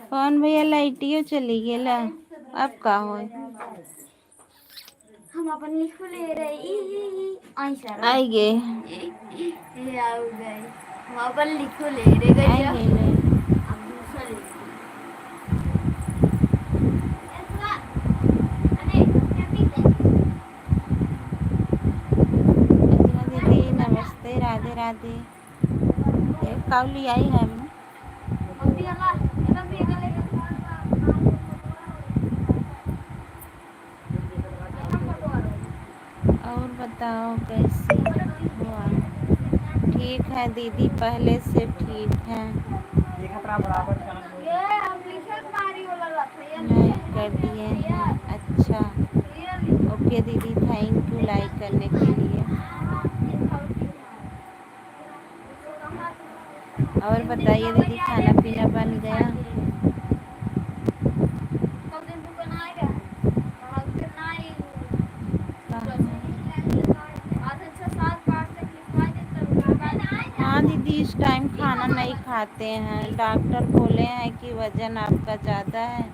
कौन भैया लाइटियो चली गेला। अब का हो
हम अपन लिखो ले रहे
आई गे
ये आ गए हम अपन लिखो ले रहे गई
आई गेले
अब दूसरा लिखो अरे क्या पीते
रचना दीदी नमस्ते राधे राधे। एक कावली आई है अभी।
अभी अला ये भी अगले
और बताओ कैसी हुआ। ठीक है दीदी पहले से ठीक है। लाइक कर दिए हैं अच्छा। ओके दीदी थैंक यू लाइक करने के लिए। और बताइए दीदी खाना पीना बन गया। हाँ दीदी इस टाइम खाना नहीं खाते हैं। डॉक्टर बोले हैं कि वज़न आपका ज़्यादा है,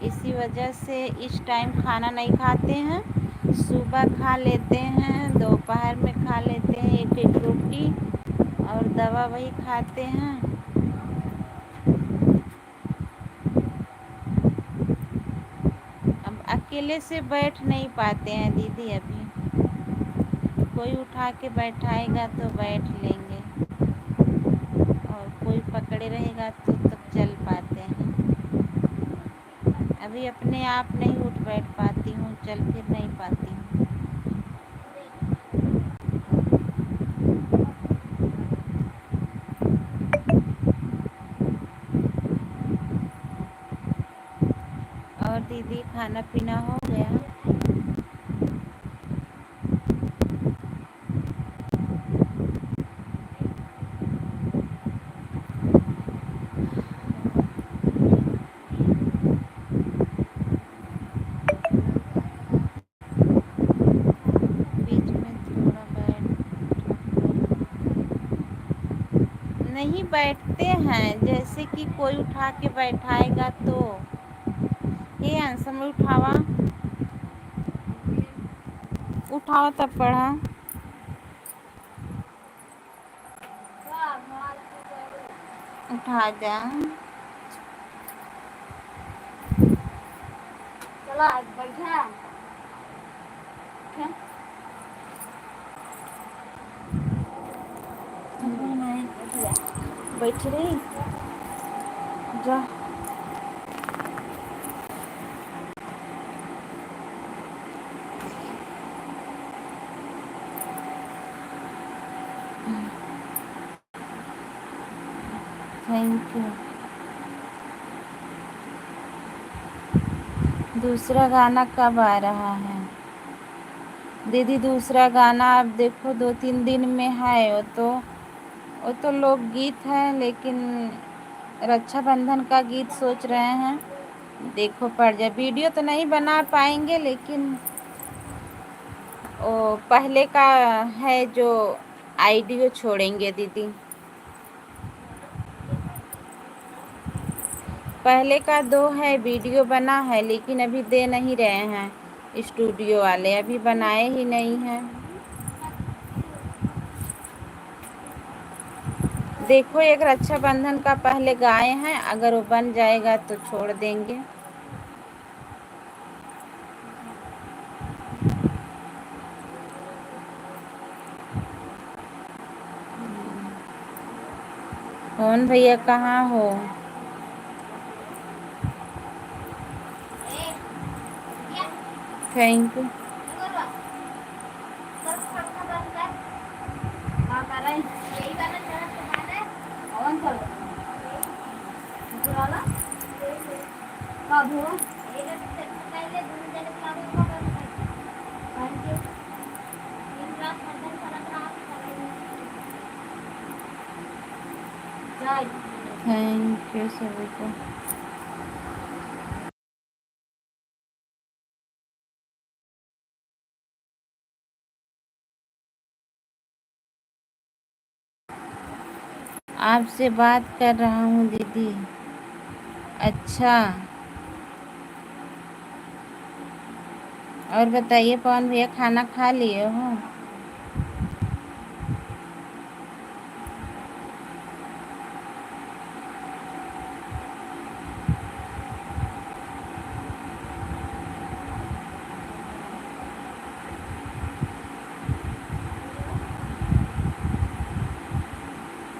इसी वजह से इस टाइम खाना नहीं खाते हैं। सुबह खा लेते हैं, दोपहर में खा लेते हैं एक एक रोटी और दवा वही खाते हैं। अब अकेले से बैठ नहीं पाते हैं दीदी। अभी कोई उठा के बैठाएगा तो बैठ लेंगे और कोई पकड़े रहेगा तो तब चल पाते हैं। अभी अपने आप नहीं उठ बैठ पाती हूँ, चल फिर नहीं पाती हूँ। और दीदी खाना पीना हो गया। बीच में थोड़ा नहीं बैठते हैं, जैसे कि कोई उठा के बैठाएगा तो ये आंसर में उठावा उठाओ तब पढ़ा। उठा जा
चला बैठा
बैठ रही जा। Thank you. दूसरा गाना कब आ रहा है दीदी। दूसरा गाना आप देखो 2-3 दिन में है। वो तो लोकगीत है, लेकिन रक्षाबंधन का गीत सोच रहे हैं। देखो पड़ जाए। वीडियो तो नहीं बना पाएंगे, लेकिन वो पहले का है जो आईडियो छोड़ेंगे दीदी। पहले का 2 है वीडियो बना है, लेकिन अभी दे नहीं रहे हैं स्टूडियो वाले, अभी बनाए ही नहीं हैं। देखो एक रक्षाबंधन का पहले गाए हैं, अगर वो बन जाएगा तो छोड़ देंगे। कौन भैया कहाँ हो। Thank you. थैंक यू सभी को। आपसे बात कर रहा हूँ दीदी। अच्छा, और बताइए पवन भैया, खाना खा लिए हो?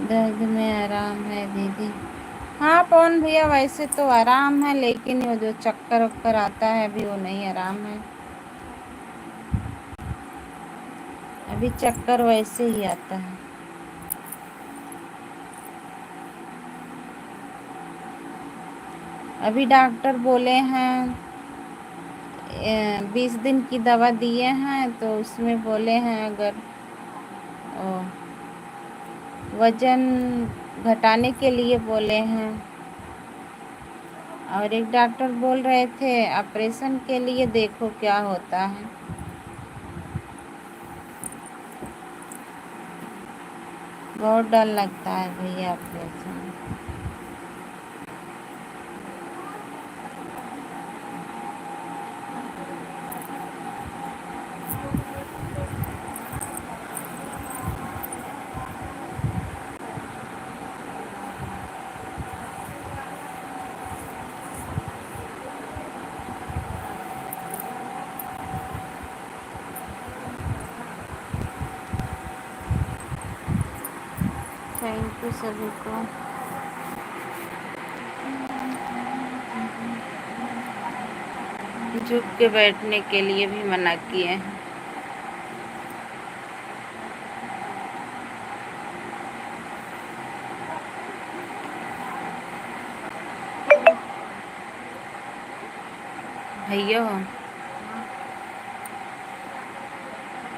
दर्द में आराम है दीदी? हाँ पवन भैया, वैसे तो आराम है, लेकिन वो जो चक्कर वक्कर आता है अभी वो नहीं आराम है। अभी चक्कर वैसे ही आता है। अभी डॉक्टर बोले हैं 20 दिन की दवा दिए हैं, तो उसमें बोले हैं अगर वजन घटाने के लिए बोले हैं, और एक डॉक्टर बोल रहे थे ऑपरेशन के लिए, देखो क्या होता है। बहुत डर लगता है भैया ऑपरेशन। थैंक यू सभी को। झुक के बैठने के लिए भी मना किए हैं। भैया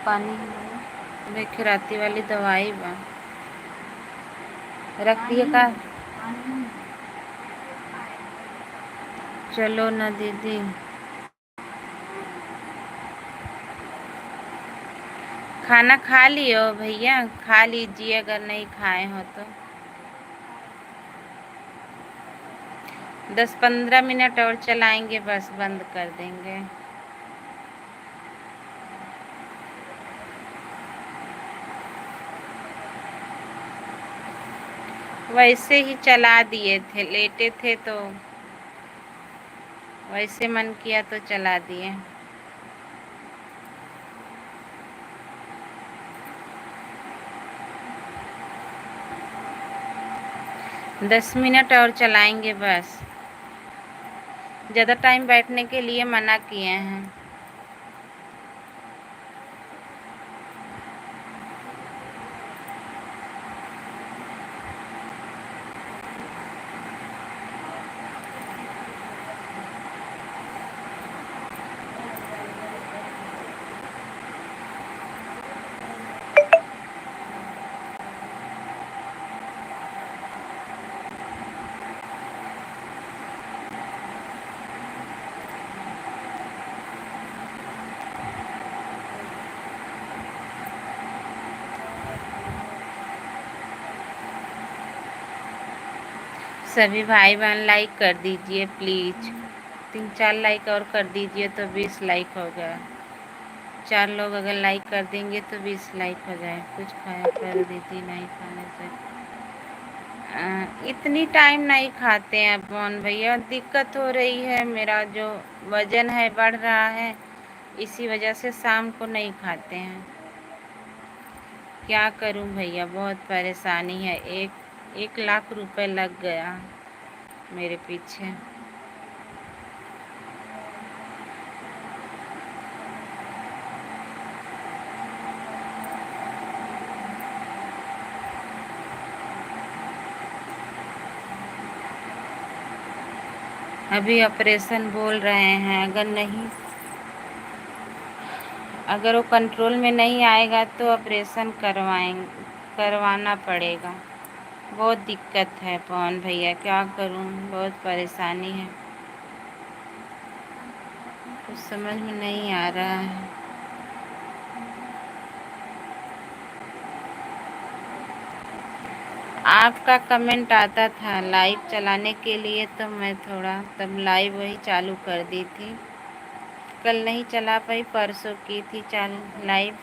पानी में खिराती वाली दवाई बा रख दिए का? चलो ना दीदी। खाना खा लियो भैया, खा लीजिए अगर नहीं खाए हो तो। 10-15 मिनट और चलाएंगे, बस बंद कर देंगे। वैसे ही चला दिए थे, लेटे थे तो वैसे मन किया तो चला दिए। दस मिनट और चलाएंगे बस। ज़्यादा टाइम बैठने के लिए मना किए हैं। सभी भाई बहन लाइक कर दीजिए प्लीज। 3-4 लाइक और कर दीजिए तो 20 लाइक हो गया। 4 लोग अगर लाइक कर देंगे तो 20 लाइक हो जाए। कुछ खाया कर दीदी, नहीं खाने से इतनी टाइम नहीं खाते हैं पवन भैया, दिक्कत हो रही है, मेरा जो वजन है बढ़ रहा है, इसी वजह से शाम को नहीं खाते हैं। क्या करूं भैया, बहुत परेशानी है। 1 लाख रुपए लग गया मेरे पीछे। अभी ऑपरेशन बोल रहे हैं, अगर वो कंट्रोल में नहीं आएगा तो ऑपरेशन करवाना पड़ेगा। बहुत दिक्कत है पवन भैया, क्या करूं, बहुत परेशानी है, कुछ समझ में नहीं आ रहा है। आपका कमेंट आता था लाइव चलाने के लिए, तो मैं थोड़ा तब लाइव वही चालू कर दी थी। कल नहीं चला पाई, परसों की थी चालू लाइव,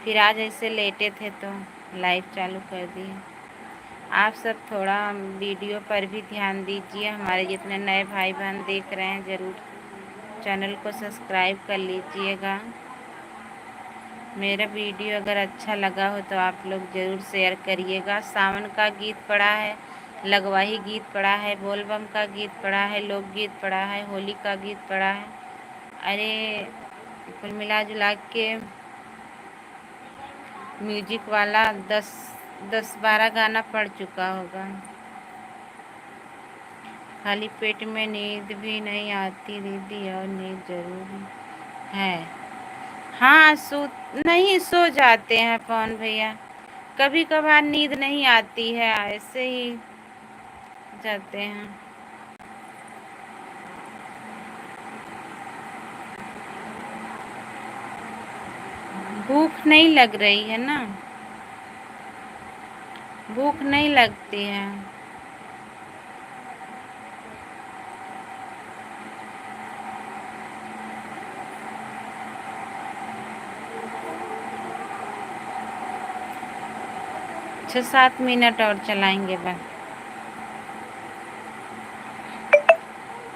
फिर आज ऐसे लेटे थे तो लाइव चालू कर दिए। आप सब थोड़ा वीडियो पर भी ध्यान दीजिए। हमारे जितने नए भाई बहन देख रहे हैं ज़रूर चैनल को सब्सक्राइब कर लीजिएगा। मेरा वीडियो अगर अच्छा लगा हो तो आप लोग ज़रूर शेयर करिएगा। सावन का गीत पड़ा है, लगवाही गीत पड़ा है, बोलबम का गीत पड़ा है, लोकगीत पड़ा है, होली का गीत पड़ा है। अरे कुल मिला जुला के म्यूजिक वाला 10-12 गाना पड़ चुका होगा। खाली पेट में नींद भी नहीं आती दीदी, और नींद जरूरी है। हाँ, नहीं सो जाते हैं पवन भैया, कभी कभार नींद नहीं आती है, ऐसे ही जाते हैं। भूख नहीं लग रही है ना, भूख नहीं लगती है। छः 7 मिनट और चलाएंगे बस,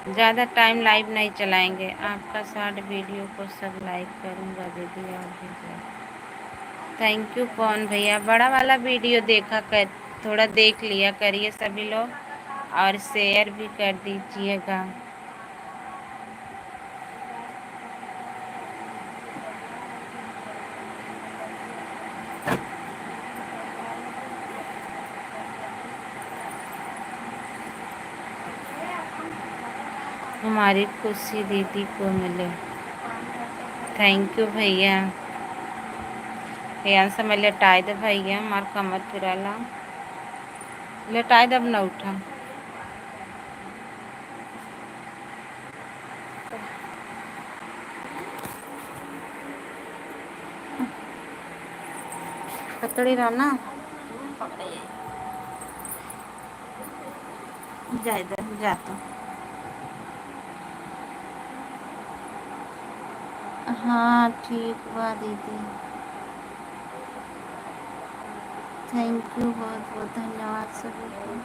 ज़्यादा टाइम लाइव नहीं चलाएंगे। आपका शॉर्ट वीडियो को सब लाइक करूँगा दीदी, और भी थैंक यू पवन भैया। बड़ा वाला वीडियो देखा कर, थोड़ा देख लिया करिए सभी लोग, और शेयर भी कर दीजिएगा। हमारी खुशी दीदी को मिले, थैंक यू भैया। यहाँ से मैं लेटाई दे भैया, हमार कमर फिराला, लेटाई दे, अब न उठा। पकड़ी रहो ना, जा इधर जा तो। हाँ ठीक बा दीदी, थैंक यू, बहुत बहुत धन्यवाद सभी को।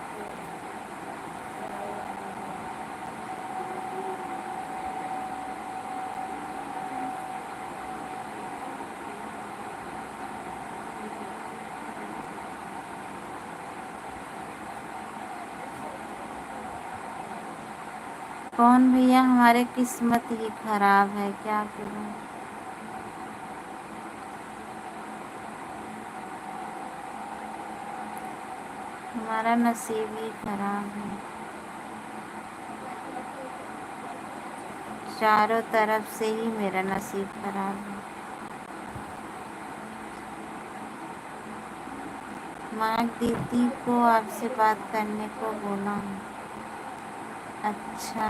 कौन भैया, हमारे किस्मत ही खराब है, क्या करूं। हमारा नसीब ही खराब है, चारों तरफ से ही मेरा नसीब खराब है। माँ दीदी को आपसे बात करने को बोला हूँ। अच्छा,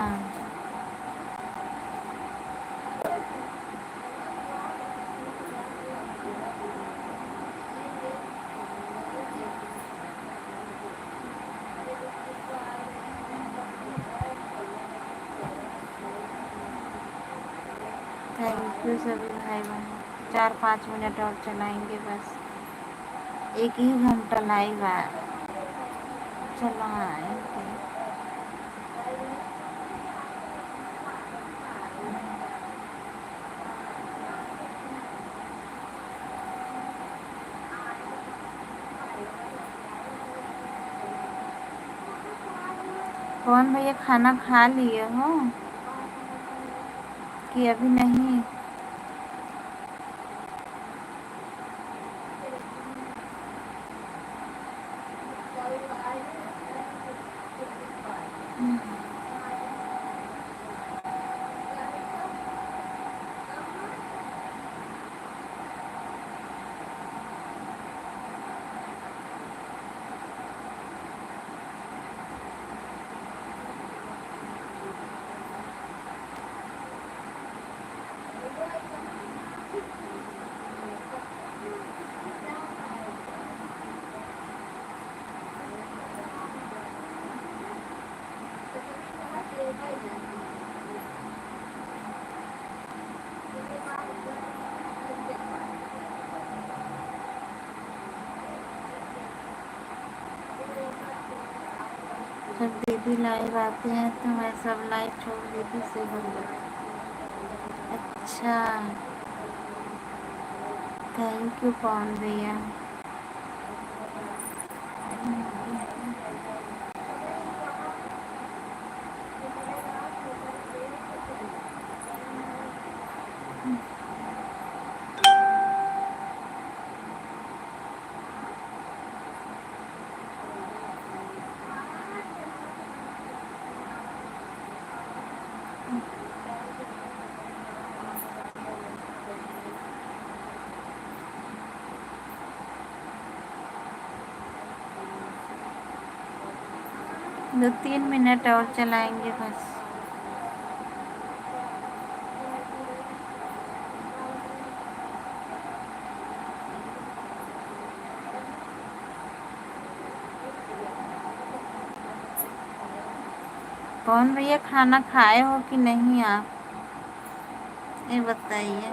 थैंक यू सभी भाई बहन। 4-5 मिनट और चलाएंगे बस, 1 ही घंटा लाइव चलाएंगे। कौन भैया, खाना खा लिए हो कि अभी नहीं? जब दीदी लाइव आते हैं तो मैं सब लाइव छोड़ दीदी से बोल। अच्छा, थैंक यू पवन भैया। दो 3 मिनट और चलाएंगे बस। कौन भैया खाना खाए हो कि नहीं आप, ये बताइए।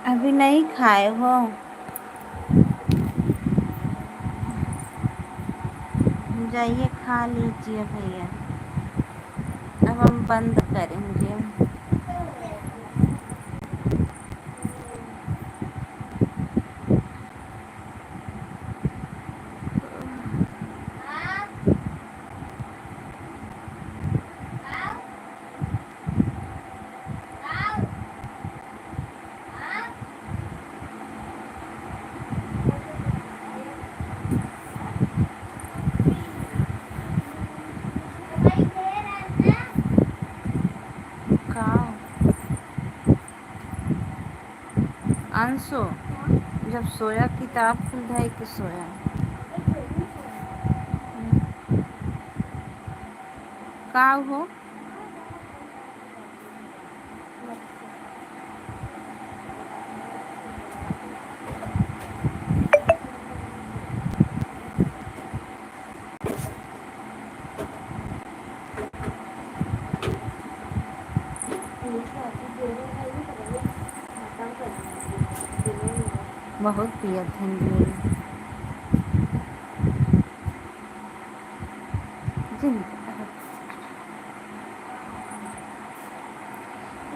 अभी नहीं खाए हो? जाइए खा लीजिए भैया। अब हम बंद करेंगे। खाओ। अंशु जब सोया किताब खुल जाए कि सोया का हो। बहुत पियत हैं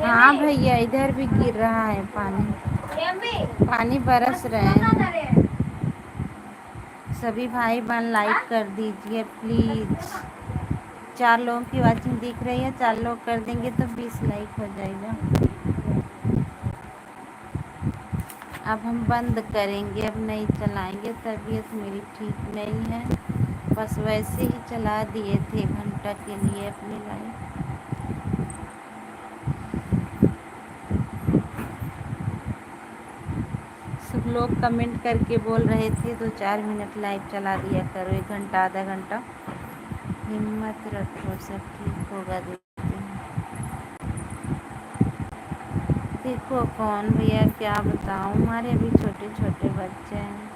हाँ भैया, इधर भी गिर रहा है पानी, पानी बरस रहे हैं। सभी भाई बहन लाइक कर दीजिए प्लीज। 4 लोगों की वाचिंग दिख रही है, 4 लोग कर देंगे तो 20 लाइक हो जाएगा। अब हम बंद करेंगे, अब नहीं चलाएंगे, तबीयत मेरी ठीक नहीं है। बस वैसे ही चला दिए थे घंटा के लिए अपनी लाइफ। सब लोग कमेंट करके बोल रहे थे 2-4 मिनट लाइव चला दिया करो, 1 घंटा आधा घंटा। हिम्मत रखो, सब ठीक होगा। देखो कौन भैया क्या बताऊं, हमारे अभी छोटे छोटे बच्चे हैं।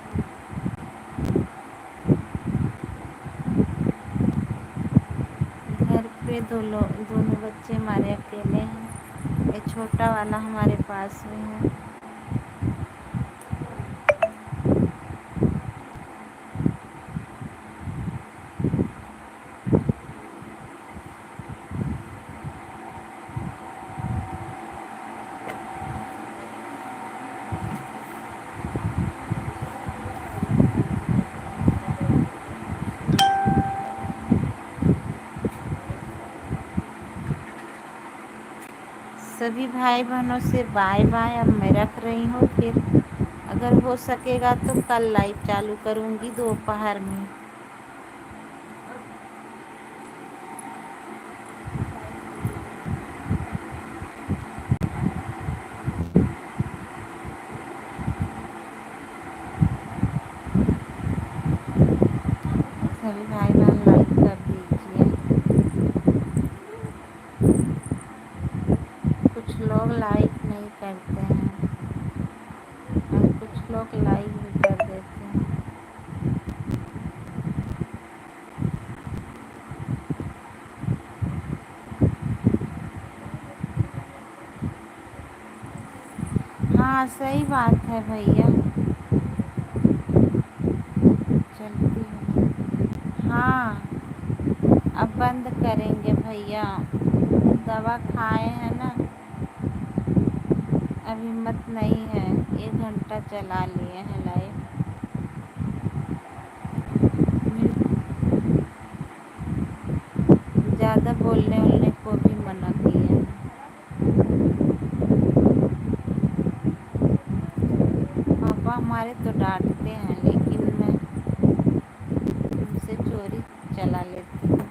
घर पे दोनों बच्चे हमारे अकेले हैं। ये छोटा वाला हमारे पास में है। सभी भाई बहनों से बाय बाय। अब मैं रख रही हूँ, फिर अगर हो सकेगा तो कल लाइव चालू करूँगी दोपहर में। सभी भाई बहन लाइक कर दीजिए। कुछ लोग लाइक नहीं करते हैं और कुछ लोग लाइक भी कर देते हैं। हाँ सही बात है भैया, चलती हूँ। हाँ अब बंद करेंगे भैया, दवा खाए हैं ना, अब हिम्मत नहीं है। 1 घंटा चला लिए हैं लाइव। ज़्यादा बोलने वाले को भी मना किया है। पापा हमारे तो डांटते हैं, लेकिन मैं उनसे चोरी चला लेती हूँ।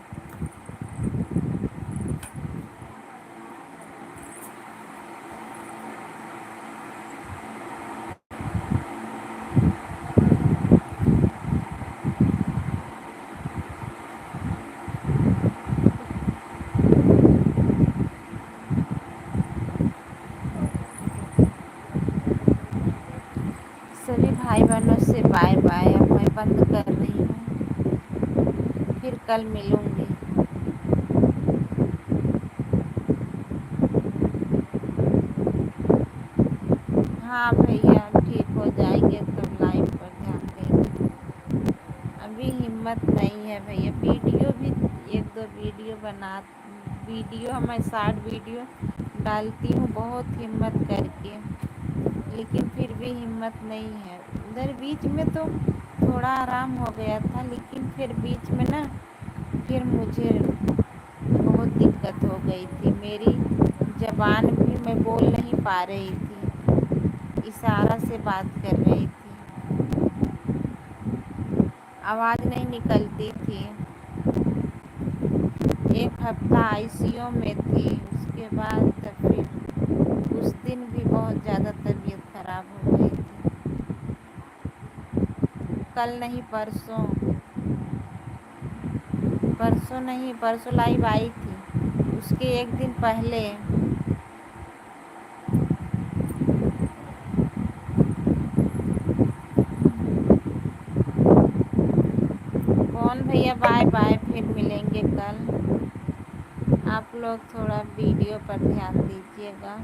सभी भाई बहनों से बाय बाय, अब मैं बंद कर रही हूँ, फिर कल मिलूँगी। हाँ भैया ठीक हो जाएंगे तो लाइव पर ध्यान देंगे। अभी हिम्मत नहीं है भैया, वीडियो भी 1-2 वीडियो मैं शॉर्ट वीडियो डालती हूँ बहुत हिम्मत करके, लेकिन फिर भी हिम्मत नहीं है। उधर बीच में तो थोड़ा आराम हो गया था, लेकिन फिर बीच में ना फिर मुझे बहुत दिक्कत हो गई थी। मेरी ज़बान भी, मैं बोल नहीं पा रही थी, इशारा से बात कर रही थी, आवाज़ नहीं निकलती थी। 1 हफ्ता आईसीयू में थी, उसके बाद तब फिर उस दिन भी बहुत ज़्यादा तबीयत ख़राब हो गई थी। कल नहीं परसों लाइव आई थी, उसके 1 दिन पहले। कौन भैया बाय बाय, फिर मिलेंगे कल। आप लोग थोड़ा वीडियो पर ध्यान दीजिएगा,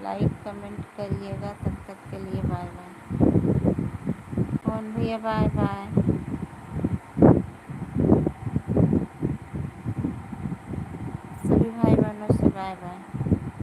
लाइक कमेंट करिएगा। तब तक के लिए बाय बाय। कौन भैया बाय बाय।